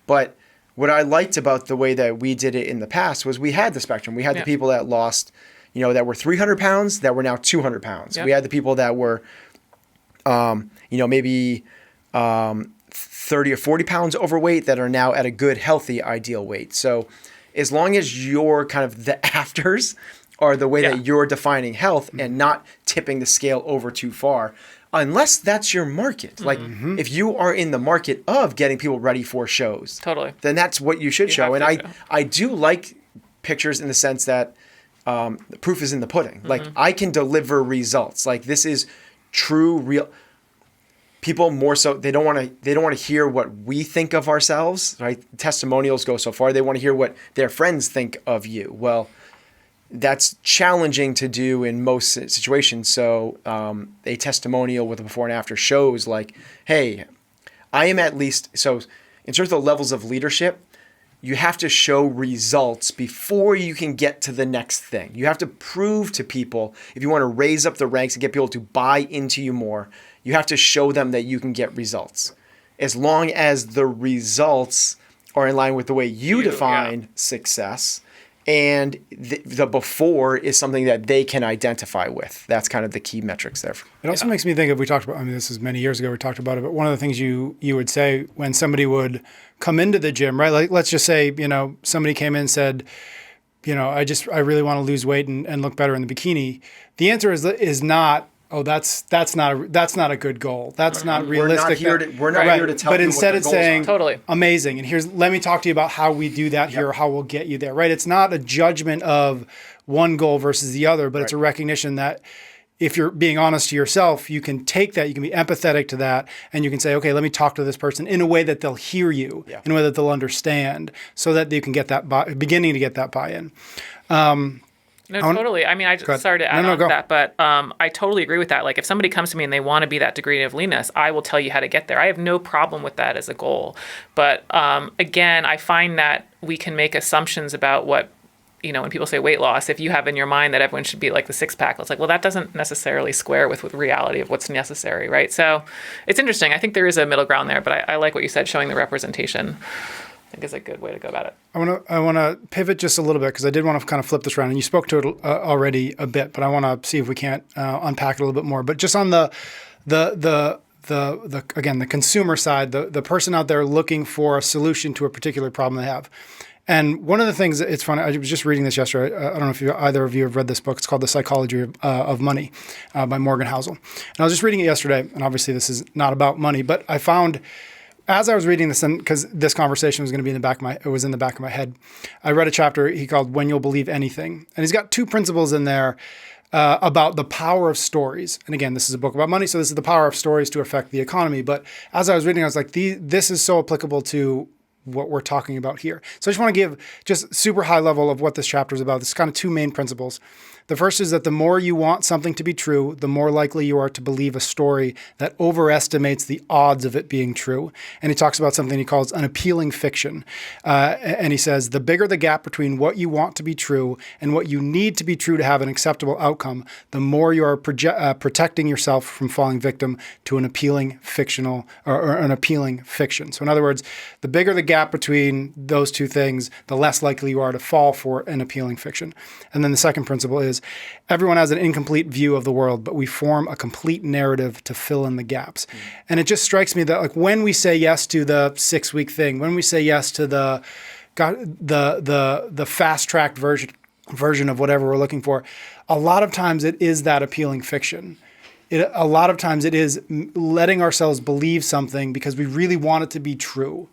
C: But what I liked about the way that we did it in the past was we had the spectrum. We had the people that lost, that were 300 pounds that were now 200 pounds. Yep. We had the people that were, maybe 30 or 40 pounds overweight that are now at a good, healthy, ideal weight. So as long as your kind of the afters are the way that you're defining health and not tipping the scale over too far, unless that's your market. Like if you are in the market of getting people ready for shows,
B: Totally.
C: then that's what you should show. And I do like pictures in the sense that the proof is in the pudding. Like I can deliver results. Like this is true, real. People more so they don't want to hear what we think of ourselves, right? Testimonials go so far. They want to hear what their friends think of you. Well, that's challenging to do in most situations. So a testimonial with a before and after shows like, hey, I am at least, so in terms of the levels of leadership, you have to show results before you can get to the next thing. You have to prove to people, if you want to raise up the ranks and get people to buy into you more, you have to show them that you can get results. As long as the results are in line with the way you define success, and the before is something that they can identify with. That's kind of the key metrics there.
A: It also makes me think of, we talked about, this is many years ago we talked about it, but one of the things you would say when somebody would come into the gym, right? Like let's just say, somebody came in and said, I really want to lose weight and look better in the bikini. The answer is not, oh, that's not a good goal. That's not
C: We're
A: realistic.
C: not here to tell
A: But
C: you
A: instead
C: what
A: it's
C: the goals
A: saying
C: are.
B: Totally.
A: amazing. And let me talk to you about how we do that here, or how we'll get you there. Right? It's not a judgment of one goal versus the other, but it's a recognition that if you're being honest to yourself, you can take that, you can be empathetic to that, and you can say, okay, let me talk to this person in a way that they'll hear you, in a way that they'll understand, so that you can get that beginning to get that buy-in.
B: No, totally. I mean, sorry to add on to that, but I totally agree with that. Like, if somebody comes to me and they want to be that degree of leanness, I will tell you how to get there. I have no problem with that as a goal. But again, I find that we can make assumptions about what, when people say weight loss, if you have in your mind that everyone should be like the six-pack, it's like, well, that doesn't necessarily square with the reality of what's necessary, right? So it's interesting. I think there is a middle ground there, but I like what you said, showing the representation. I think is a good way to go about it.
A: I want to pivot just a little bit, because I did want to kind of flip this around, and you spoke to it already a bit, but I want to see if we can't unpack it a little bit more. But just on the consumer side, the person out there looking for a solution to a particular problem they have. And one of the things, it's funny, I was just reading this yesterday. I don't know if either of you have read this book. It's called The Psychology of Money by Morgan Housel. And I was just reading it yesterday, and obviously this is not about money, but I found, as I was reading this, and because this conversation was going to be in the back of my head, I read a chapter he called "When You'll Believe Anything," and he's got two principles in there about the power of stories. And again, this is a book about money, so this is the power of stories to affect the economy. But as I was reading, I was like, this is so applicable to what we're talking about here. So I just want to give just super high level of what this chapter is about. There's kind of two main principles. The first is that the more you want something to be true, the more likely you are to believe a story that overestimates the odds of it being true. And he talks about something he calls an appealing fiction. And he says, the bigger the gap between what you want to be true and what you need to be true to have an acceptable outcome, the more you are protecting yourself from falling victim to an appealing fictional or an appealing fiction. So in other words, the bigger the gap between those two things, the less likely you are to fall for an appealing fiction. And then the second principle is everyone has an incomplete view of the world, but we form a complete narrative to fill in the gaps. And it just strikes me that, like, when we say yes to the 6-week thing, when we say yes to the fast-tracked version of whatever we're looking for, a lot of times it is that appealing fiction. A lot of times it is letting ourselves believe something because we really want it to be true,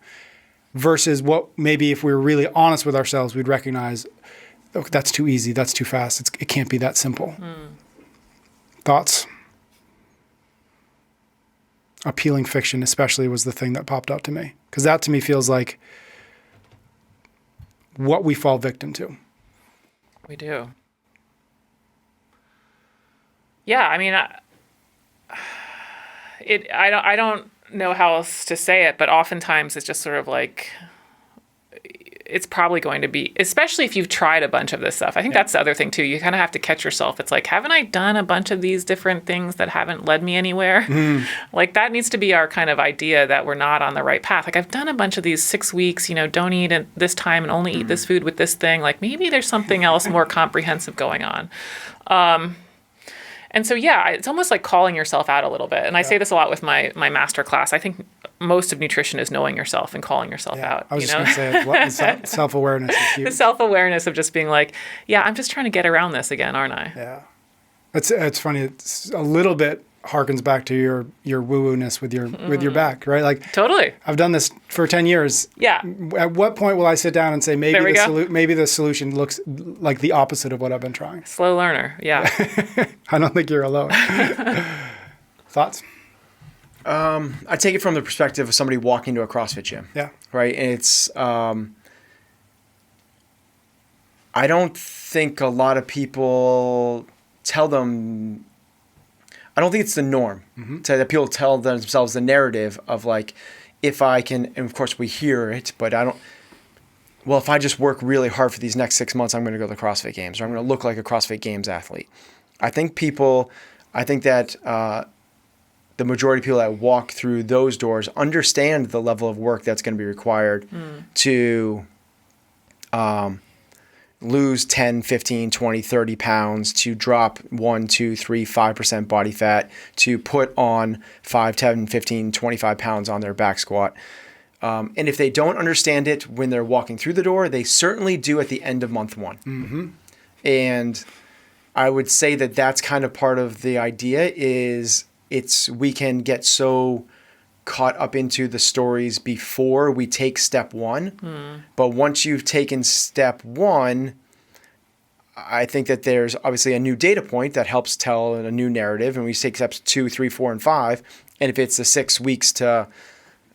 A: versus what maybe if we were really honest with ourselves, we'd recognize, oh, that's too easy, that's too fast, it can't be that simple. Thoughts? Appealing fiction especially was the thing that popped out to me, because that to me feels like what we fall victim to.
B: We do. Yeah, I mean, I don't know how else to say it, but oftentimes it's just sort of like, it's probably going to be, especially if you've tried a bunch of this stuff. I think that's the other thing too. You kind of have to catch yourself. It's like, haven't I done a bunch of these different things that haven't led me anywhere? Like, that needs to be our kind of idea that we're not on the right path. Like, I've done a bunch of these 6 weeks, don't eat at this time and only eat this food with this thing. Like, maybe there's something else more comprehensive going on. And so, yeah, it's almost like calling yourself out a little bit. And I say this a lot with my master class. I think most of nutrition is knowing yourself and calling yourself out.
A: I was just going to say, self-awareness is huge.
B: The self-awareness of just being like, yeah, I'm just trying to get around this again, aren't I?
A: Yeah. It's funny. It's a little bit harkens back to your woo-woo-ness with your back, right? Like,
B: totally.
A: I've done this for 10 years.
B: Yeah.
A: At what point will I sit down and say, maybe the solution looks like the opposite of what I've been trying?
B: Slow learner. Yeah.
A: I don't think you're alone. Thoughts?
C: I take it from the perspective of somebody walking to a CrossFit gym.
A: Yeah.
C: Right. And it's, I don't think a lot of people tell them, I don't think it's the norm that people tell themselves the narrative of, like, if I can, and of course we hear it, but if I just work really hard for these next 6 months, I'm going to go to the CrossFit Games, or I'm going to look like a CrossFit Games athlete. I think that the majority of people that walk through those doors understand the level of work that's going to be required to lose 10, 15, 20, 30 pounds, to drop 1, 2, 3, 5% body fat, to put on 5, 10, 15, 25 pounds on their back squat. And if they don't understand it when they're walking through the door, they certainly do at the end of month 1. And I would say that that's kind of part of the idea is we can get so caught up into the stories before we take step one. But once you've taken step one, I think that there's obviously a new data point that helps tell a new narrative. And we take steps 2, 3, 4, and 5. And if it's the 6 weeks to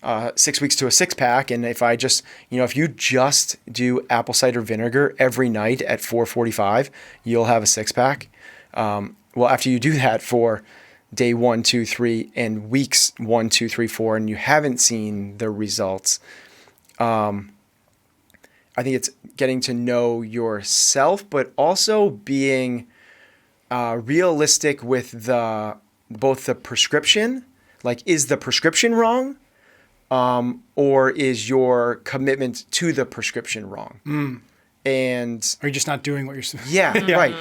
C: a 6-pack, and if I just, if you just do apple cider vinegar every night at 4:45, you'll have a 6-pack. Well, after you do that for day 1, 2, 3, and weeks 1, 2, 3, 4, and you haven't seen the results, I think it's getting to know yourself, but also being realistic with both the prescription. Like, is the prescription wrong? Or is your commitment to the prescription wrong? And
A: are you just not doing what you're supposed to?
C: Yeah, right.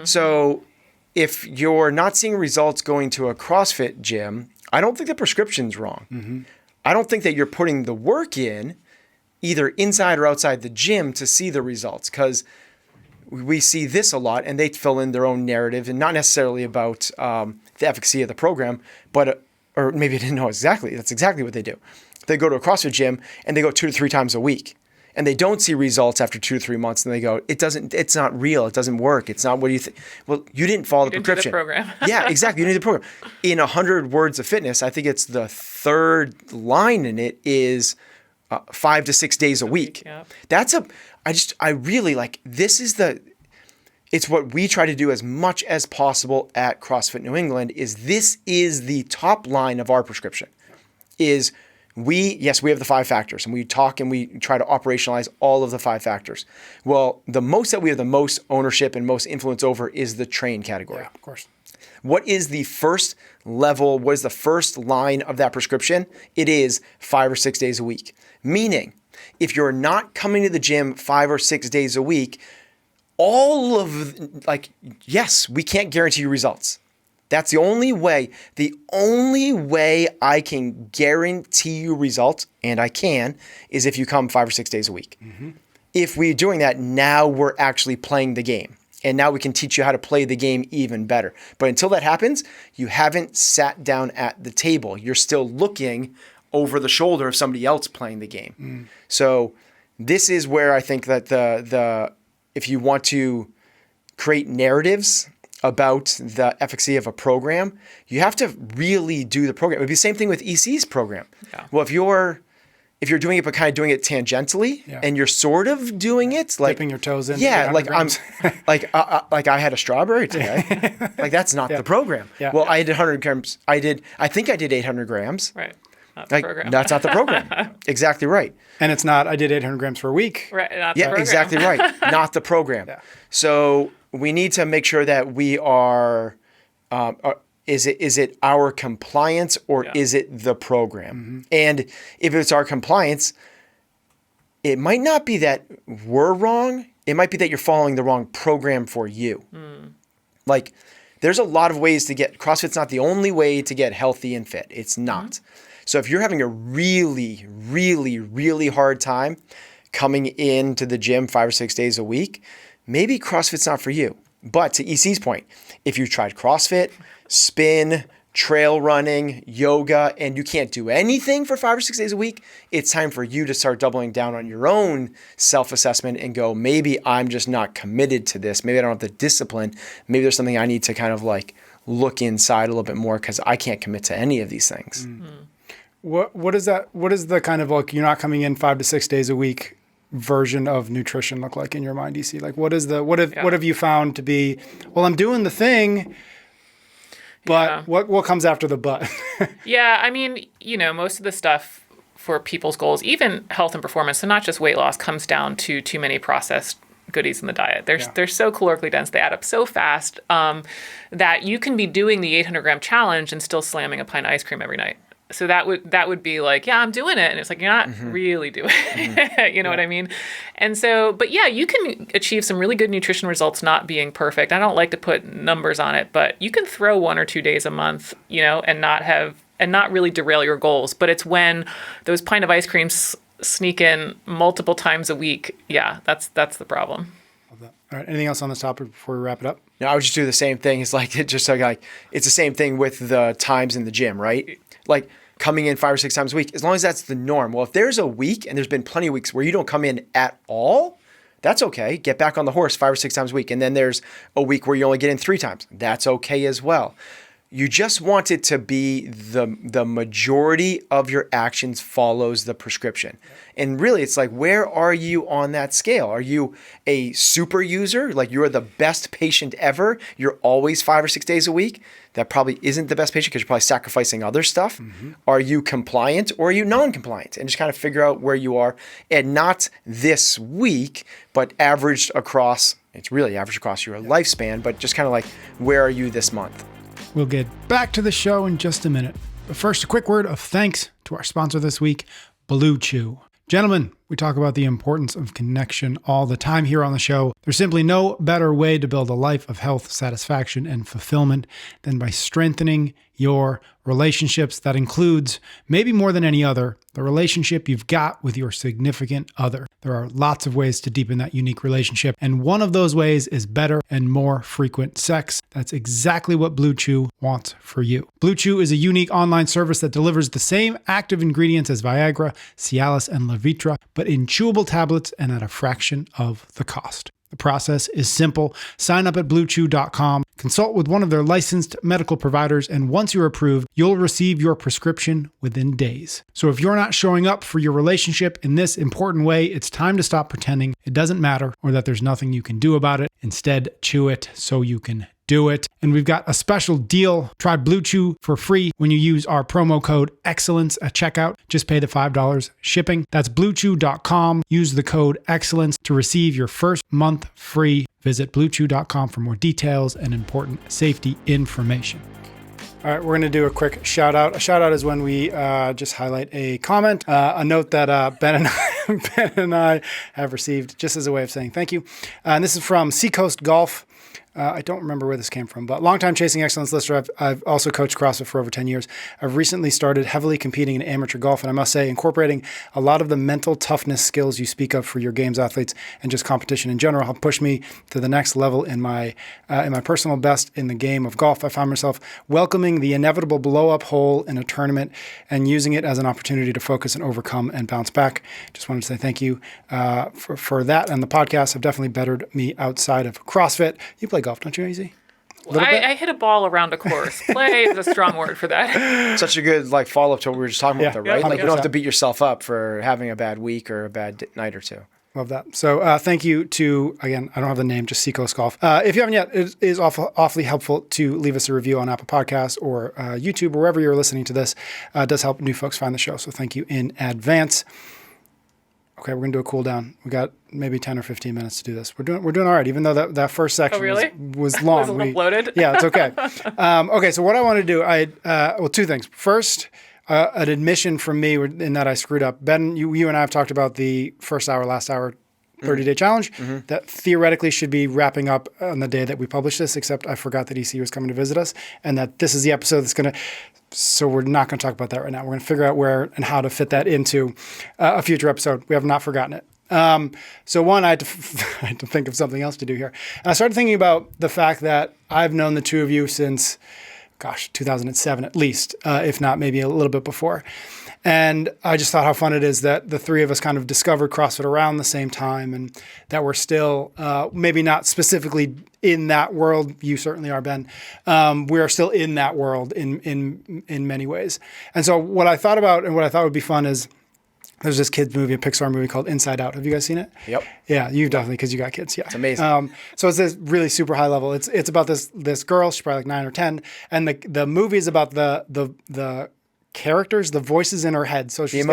C: So if you're not seeing results going to a CrossFit gym, I don't think the prescription's wrong. I don't think that you're putting the work in either inside or outside the gym to see the results, because we see this a lot and they fill in their own narrative, and not necessarily about the efficacy of the program, but or maybe I didn't know exactly. That's exactly what they do. They go to a CrossFit gym and they go 2 to 3 times a week, and they don't see results after 2 to 3 months, and they go, it's not real. It doesn't work. It's not what you think. Well, you didn't follow the prescription.
B: Do the program.
C: Yeah, exactly. You need the program. In 100 Words of Fitness, I think it's the third line in it is 5 to 6 days a week.
B: Yep.
C: I really like, it's what we try to do as much as possible at CrossFit New England. This is the top line of our prescription. We have the 5 factors, and we talk and we try to operationalize all of the 5 factors. Well, the most that we have the most ownership and most influence over is the train category.
A: Yeah, of course.
C: What is the first level? What is the first line of that prescription? It is 5 or 6 days a week. Meaning, if you're not coming to the gym 5 or 6 days a week, yes, we can't guarantee you results. That's the only way I can guarantee you results, and I can, is if you come 5 or 6 days a week. If we're doing that, now we're actually playing the game. And now we can teach you how to play the game even better. But until that happens, you haven't sat down at the table. You're still looking over the shoulder of somebody else playing the game. So this is where I think that if you want to create narratives about the efficacy of a program, you have to really do the program. It would be the same thing with EC's program. Yeah. Well, if you're doing it but kind of doing it tangentially, and you're sort of doing it like
A: dipping your toes in.
C: Yeah, like I had a strawberry today. Like, that's not the program. Yeah. Well, I did 100 grams. I think I did 800 grams.
B: Right. Not the program.
C: That's not the program. Exactly right.
A: And it's not, I did 800 grams for a week.
B: Right. Not the program.
C: Exactly right. Not the program. Yeah. So we need to make sure that we are, is it our compliance or is it the program? And if it's our compliance, it might not be that we're wrong. It might be that you're following the wrong program for you. Like, there's a lot of ways to get, CrossFit's not the only way to get healthy and fit. It's not. So if you're having a really, really, really hard time coming into the gym 5 or 6 days a week, maybe CrossFit's not for you. But to EC's point, if you tried CrossFit, spin, trail running, yoga, and you can't do anything for 5 or 6 days a week, it's time for you to start doubling down on your own self-assessment and go, maybe I'm just not committed to this. Maybe I don't have the discipline. Maybe there's something I need to kind of like look inside a little bit more because I can't commit to any of these things.
A: What is that? What is the kind of like, you're not coming in 5 to 6 days a week version of nutrition look like in your mind, DC? Like, what have you found to be, well, I'm doing the thing, but what comes after the but?
B: Yeah, I mean, most of the stuff for people's goals, even health and performance, so not just weight loss, comes down to too many processed goodies in the diet. They're so calorically dense, they add up so fast that you can be doing the 800 gram challenge and still slamming a pint of ice cream every night. So that would be like, yeah, I'm doing it. And it's like, you're not really doing it. You know what I mean? And so, but yeah, you can achieve some really good nutrition results not being perfect. I don't like to put numbers on it, but you can throw 1 or 2 days a month, and not really derail your goals. But it's when those pint of ice creams sneak in multiple times a week. Yeah, that's the problem.
A: All right. Anything else on this topic before we wrap it up?
C: No, I would just do the same thing. It's like it's the same thing with the times in the gym, right? Like coming in 5 or 6 times a week, as long as that's the norm. Well, if there's a week, and there's been plenty of weeks where you don't come in at all, that's okay. Get back on the horse 5 or 6 times a week. And then there's a week where you only get in 3 times. That's okay as well. You just want it to be the majority of your actions follows the prescription. And really, it's like, where are you on that scale? Are you a super user? Like you're the best patient ever? You're always 5 or 6 days a week? That probably isn't the best patient because you're probably sacrificing other stuff. Mm-hmm. Are you compliant or are you non-compliant? And just kind of figure out where you are. And not this week, but averaged across, it's really averaged across your lifespan, but just kind of like, where are you this month?
A: We'll get back to the show in just a minute. But first, a quick word of thanks to our sponsor this week, Blue Chew. Gentlemen, we talk about the importance of connection all the time here on the show. There's simply no better way to build a life of health, satisfaction, and fulfillment than by strengthening your relationships. That includes, maybe more than any other, the relationship you've got with your significant other. There are lots of ways to deepen that unique relationship, and one of those ways is better and more frequent sex. That's exactly what Blue Chew wants for you. Blue Chew is a unique online service that delivers the same active ingredients as Viagra, Cialis, and Levitra, but in chewable tablets and at a fraction of the cost. The process is simple. Sign up at bluechew.com, consult with one of their licensed medical providers, and once you're approved, you'll receive your prescription within days. So if you're not showing up for your relationship in this important way, it's time to stop pretending it doesn't matter or that there's nothing you can do about it. Instead, chew it so you can do it. And we've got a special deal. Try Blue Chew for free when you use our promo code EXCELLENCE at checkout. Just pay the $5 shipping. That's bluechew.com. Use the code EXCELLENCE to receive your first month free. Visit bluechew.com for more details and important safety information. All right, we're going to do a quick shout out. A shout out is when we just highlight a comment, a note that Ben and I have received just as a way of saying thank you. And this is from Seacoast Golf. I don't remember where this came from, but longtime Chasing Excellence listener. I've also coached CrossFit for over 10 years. I've recently started heavily competing in amateur golf, and I must say, incorporating a lot of the mental toughness skills you speak of for your games athletes and just competition in general helped push me to the next level in my personal best in the game of golf. I found myself welcoming the inevitable blow-up hole in a tournament and using it as an opportunity to focus and overcome and bounce back. Just wanted to say thank you for that, and the podcast have definitely bettered me outside of CrossFit. You play golf, don't you, EC?
B: I hit a ball around a course. Play is a strong word for that.
C: Such a good follow-up to what we were just talking about, though, right?
A: Yeah,
C: like you don't have to beat yourself up for having a bad week or a bad night or two.
A: Love that. So thank you to, again, I don't have the name, just Seacoast Golf. If you haven't yet, it is awfully helpful to leave us a review on Apple Podcasts or YouTube or wherever you're listening to this. It does help new folks find the show. So thank you in advance. Okay, we're going to do a cool down. We got maybe 10 or 15 minutes to do this. We're doing all right, even though that first section was long.
B: Was a little bloated?
A: Yeah, it's okay. Okay, so what I want to do, two things. First, an admission from me in that I screwed up. Ben, you and I have talked about the first hour, last hour, 30-day challenge that theoretically should be wrapping up on the day that we publish this, except I forgot that EC was coming to visit us and that this is the episode that's going to... So we're not going to talk about that right now. We're going to figure out where and how to fit that into a future episode. We have not forgotten it. So one, I had to think of something else to do here. And I started thinking about the fact that I've known the two of you since, 2007 at least, if not maybe a little bit before. And I just thought how fun it is that the three of us kind of discovered CrossFit around the same time and that we're still, maybe not specifically in that world. You certainly are, Ben. We are still in that world in many ways. And so what I thought about and what I thought would be fun is there's this kids movie, a Pixar movie called Inside Out. Have you guys seen it?
C: Yep.
A: Yeah, you definitely, because you got kids. Yeah,
C: it's amazing.
A: So it's this really super high level. It's about this girl. She's probably like 9 or 10, and the movie is about the characters, the voices in her head. So she's the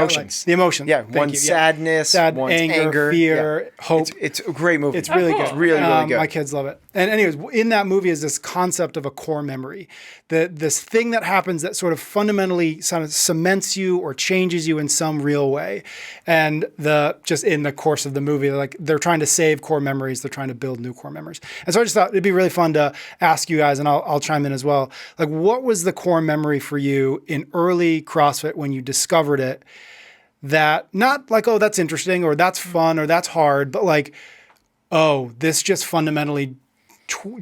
A: emotions. Yeah,
C: one's sadness, one's anger,
A: fear, hope.
C: It's a great movie.
A: It's really good.
C: It's really good.
A: My kids love it. And anyways, in that movie is this concept of a core memory, this thing that happens that sort of fundamentally sort of cements you or changes you in some real way. And just in the course of the movie, like they're trying to save core memories, they're trying to build new core memories. And so I just thought it'd be really fun to ask you guys, and I'll chime in as well. Like, what was the core memory for you in early CrossFit when you discovered it? That not like, oh, that's interesting or that's fun or that's hard, but like, oh, this just fundamentally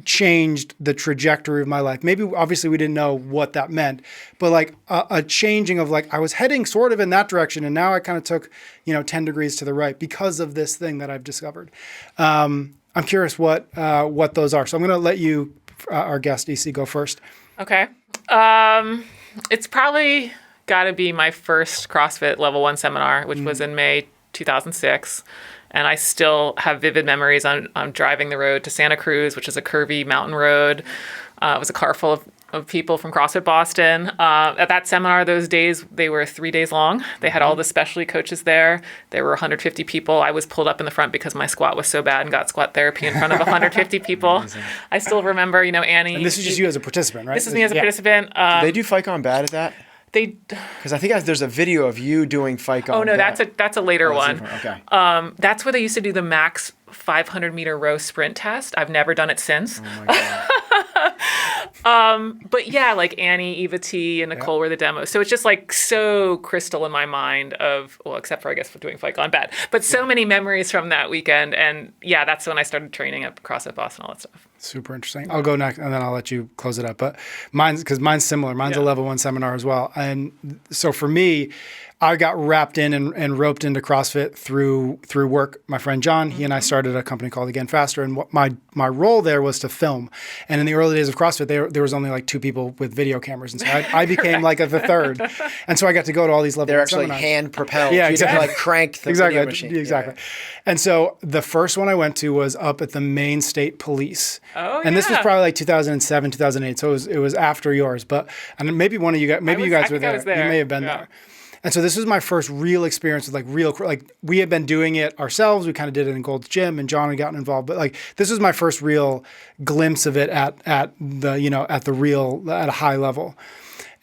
A: changed the trajectory of my life. Maybe obviously we didn't know what that meant, but like a changing of like I was heading sort of in that direction, and now I kind of took 10 degrees to the right because of this thing that I've discovered. I'm curious what those are. So I'm going to let you, our guest EC, go first.
B: Okay. It's probably got to be my first CrossFit Level 1 seminar, which was in May 2006. And I still have vivid memories on driving the road to Santa Cruz, which is a curvy mountain road. It was a car full of people from CrossFit Boston. At that seminar, those days, they were 3 days long. They had all the specialty coaches there. There were 150 people. I was pulled up in the front because my squat was so bad and got squat therapy in front of 150 people. Amazing. I still remember, Annie.
A: And this is just you as a participant, right?
B: This is me as a participant.
C: Do they do Fight Gone Bad at that? Because I think there's a video of you doing Fight Gone Bad.
B: Oh, no, that's a later one.
C: Okay.
B: That's where they used to do the max 500-meter row sprint test. I've never done it since.
C: Oh, my God.
B: But yeah, like Annie, Eva T, and Nicole were the demos. So it's just like so crystal in my mind of, well, except for I guess for doing Fight Gone Bad, but so many memories from that weekend. And yeah, that's when I started training at CrossFit Boston, all that stuff.
A: Super interesting. I'll go next and then I'll let you close it up. But mine's similar. Mine's a level 1 seminar as well. And so for me, I got wrapped in and roped into CrossFit through work. My friend John, he and I started a company called Again Faster. And what my role there was to film. And in the early days of CrossFit, there was only like 2 people with video cameras. And so I became like the third. And so I got to go to all these level 1 seminars.
C: They're actually hand propelled.
A: Yeah,
C: exactly.
A: You
C: have to like crank the video machine.
A: Exactly. Yeah. And so the first one I went to was up at the Maine State Police.
B: Oh,
A: and this was probably like 2007, 2008. So it was after yours. And maybe one of you guys, you guys were there. You may have been there. And so this was my first real experience with like we had been doing it ourselves. We kind of did it in Gold's Gym and John had gotten involved, but like this was my first real glimpse of it at a high level.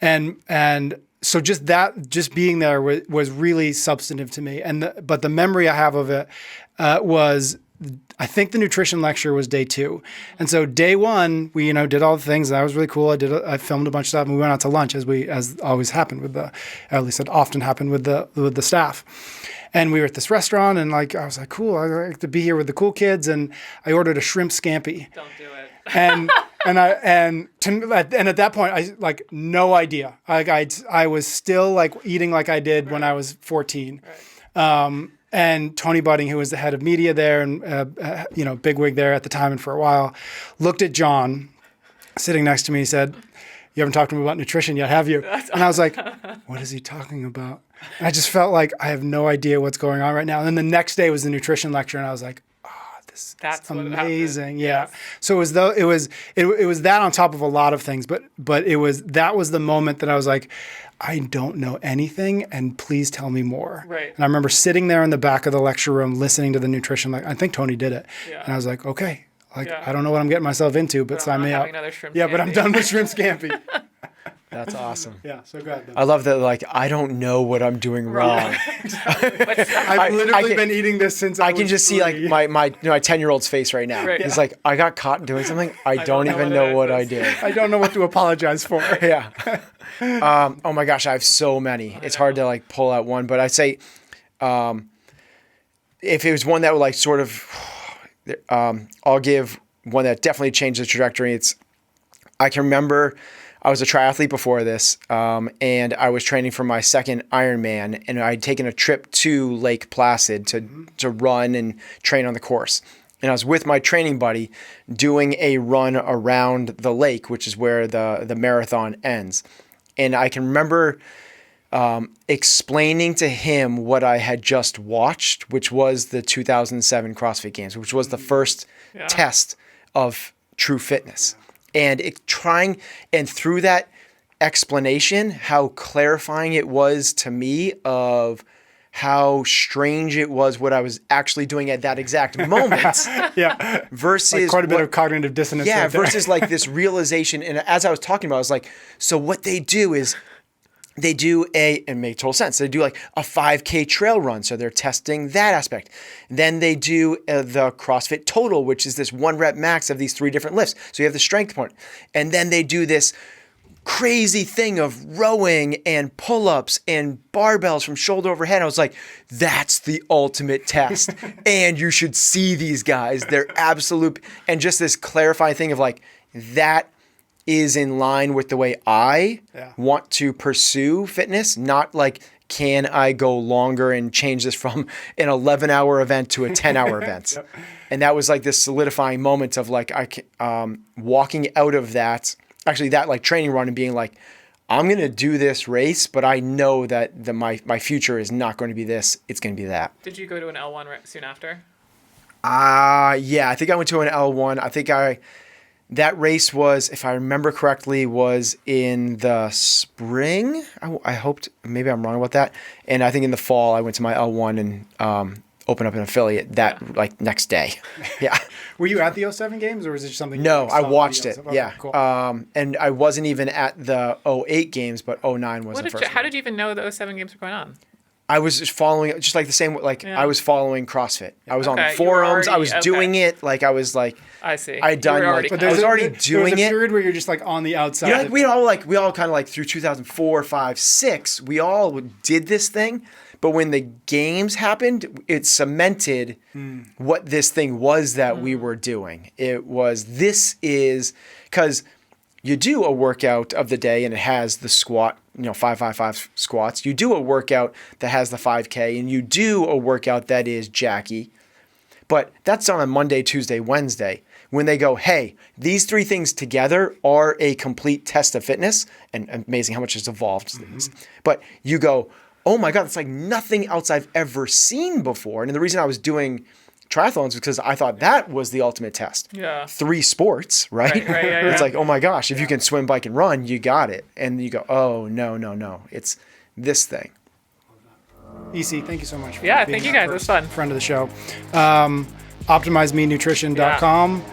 A: And so just being there was really substantive to me. But the memory I have of it was, I think the nutrition lecture was day 2. And so day 1, we, did all the things. That was really cool. I filmed a bunch of stuff and we went out to lunch as always happened at least it often happened with the staff. And we were at this restaurant and like, I was like, cool, I like to be here with the cool kids. And I ordered a shrimp scampi.
B: Don't do it.
A: And at that point, I like no idea. Like I was still like eating like I did when I was 14. Right. And Tony Budding, who was the head of media there and, bigwig there at the time and for a while, looked at John sitting next to me. He said, "You haven't talked to me about nutrition yet, have you?" And I was like, what is he talking about? And I just felt like I have no idea what's going on right now. And then the next day was the nutrition lecture. And I was like, that's amazing. Yeah. Yes. So it was that on top of a lot of things, but that was the moment that I was like, I don't know anything, and please tell me more.
B: Right.
A: And I remember sitting there in the back of the lecture room listening to the nutrition. I think Tony did it. Yeah. And I was like, okay, I don't know what I'm getting myself into, but sign me up. Yeah, but I'm done with shrimp scampi.
C: That's awesome.
A: Yeah, so go ahead.
C: I love that, like, I don't know what I'm doing wrong.
A: I've literally been eating this since I can
C: just see, like, my 10-year-old's face right now. Right. He's like, I got caught doing something. I don't even know what I did.
A: I don't know what to apologize for.
C: Yeah. Oh, my gosh, I have so many. It's hard to, like, pull out one. But I'd say if it was one that would, like, sort of I'll give one that definitely changed the trajectory. I can remember I was a triathlete before this, and I was training for my second Ironman, and I'd taken a trip to Lake Placid to run and train on the course. And I was with my training buddy doing a run around the lake, which is where the marathon ends. And I can remember explaining to him what I had just watched, which was the 2007 CrossFit Games, which was the first test of true fitness. And through that explanation, how clarifying it was to me of how strange it was what I was actually doing at that exact moment.
A: Yeah.
C: Versus
A: like quite a bit of cognitive dissonance.
C: Yeah,
A: right there.
C: versus like this realization. And as I was talking about, I was like, so what they do is they do it makes total sense. They do like a 5K trail run. So they're testing that aspect. Then they do the CrossFit Total, which is this 1 rep max of these 3 different lifts. So you have the strength point. And then they do this crazy thing of rowing and pull-ups and barbells from shoulder overhead. I was like, that's the ultimate test. And you should see these guys. They're absolute. And just this clarifying thing of like, that is in line with the way I want to pursue fitness, not like, can I go longer and change this from an 11-hour event to a 10-hour event? Yep. And that was like this solidifying moment of like, walking out of that, actually that like training run and being like, I'm going to do this race, but I know that my future is not going to be this. It's going to be that.
B: Did you go to an L1 soon after?
C: Yeah, I think I went to an L1. I think that race was, if I remember correctly, was in the spring. I hoped, maybe I'm wrong about that. And I think in the fall, I went to my L1 and opened up an affiliate that like next day. Yeah.
A: Were you at the 07 games or was it something?
C: No, I watched it.
A: Okay,
C: yeah.
A: Cool.
C: And I wasn't even at the 08 games, but 09 was the first one.
B: How did you even know the 07 games were going on?
C: I was just following, just like the same, like I was following CrossFit. I was on the
B: Okay, you were
C: forums. I
B: already-
C: was doing it. Like I was like,
B: I see.
C: I had done
B: You were
C: like,
B: already
C: I was already
A: There was
C: doing
A: a
C: it.
A: period where you're just like on the outside.
C: You know, like we all kind of like through 2004, 5, 6, we all did this thing. But when the games happened, it cemented what this thing was that we were doing. It was, because you do a workout of the day and it has the squat, 5-5-5 squats. You do a workout that has the 5K and you do a workout that is Jackie. But that's on a Monday, Tuesday, Wednesday. When they go, hey, these 3 things together are a complete test of fitness, and amazing how much has evolved. Mm-hmm. But you go, oh my God, it's like nothing else I've ever seen before. And the reason I was doing triathlons was because I thought that was the ultimate test.
B: Yeah.
C: 3 sports, right? It's like, oh my gosh, if you can swim, bike, and run, you got it. And you go, oh, no. It's this thing.
A: EC, thank you so much. For
B: Thank you guys. It was fun.
A: Friend of the show. OptimizeMeNutrition.com.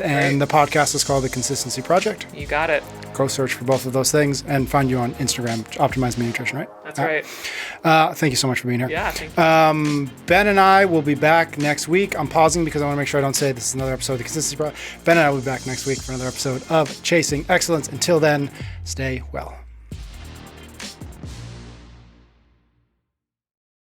A: And the podcast is called The Consistency Project.
B: You got it.
A: Go search for both of those things and find you on Instagram, Optimize Me Nutrition, right?
B: That's right.
A: Thank you so much for being here.
B: Yeah, thank you.
A: Ben and I will be back next week. I'm pausing because I want to make sure I don't say this is another episode of The Consistency Project. Ben and I will be back next week for another episode of Chasing Excellence. Until then, stay well.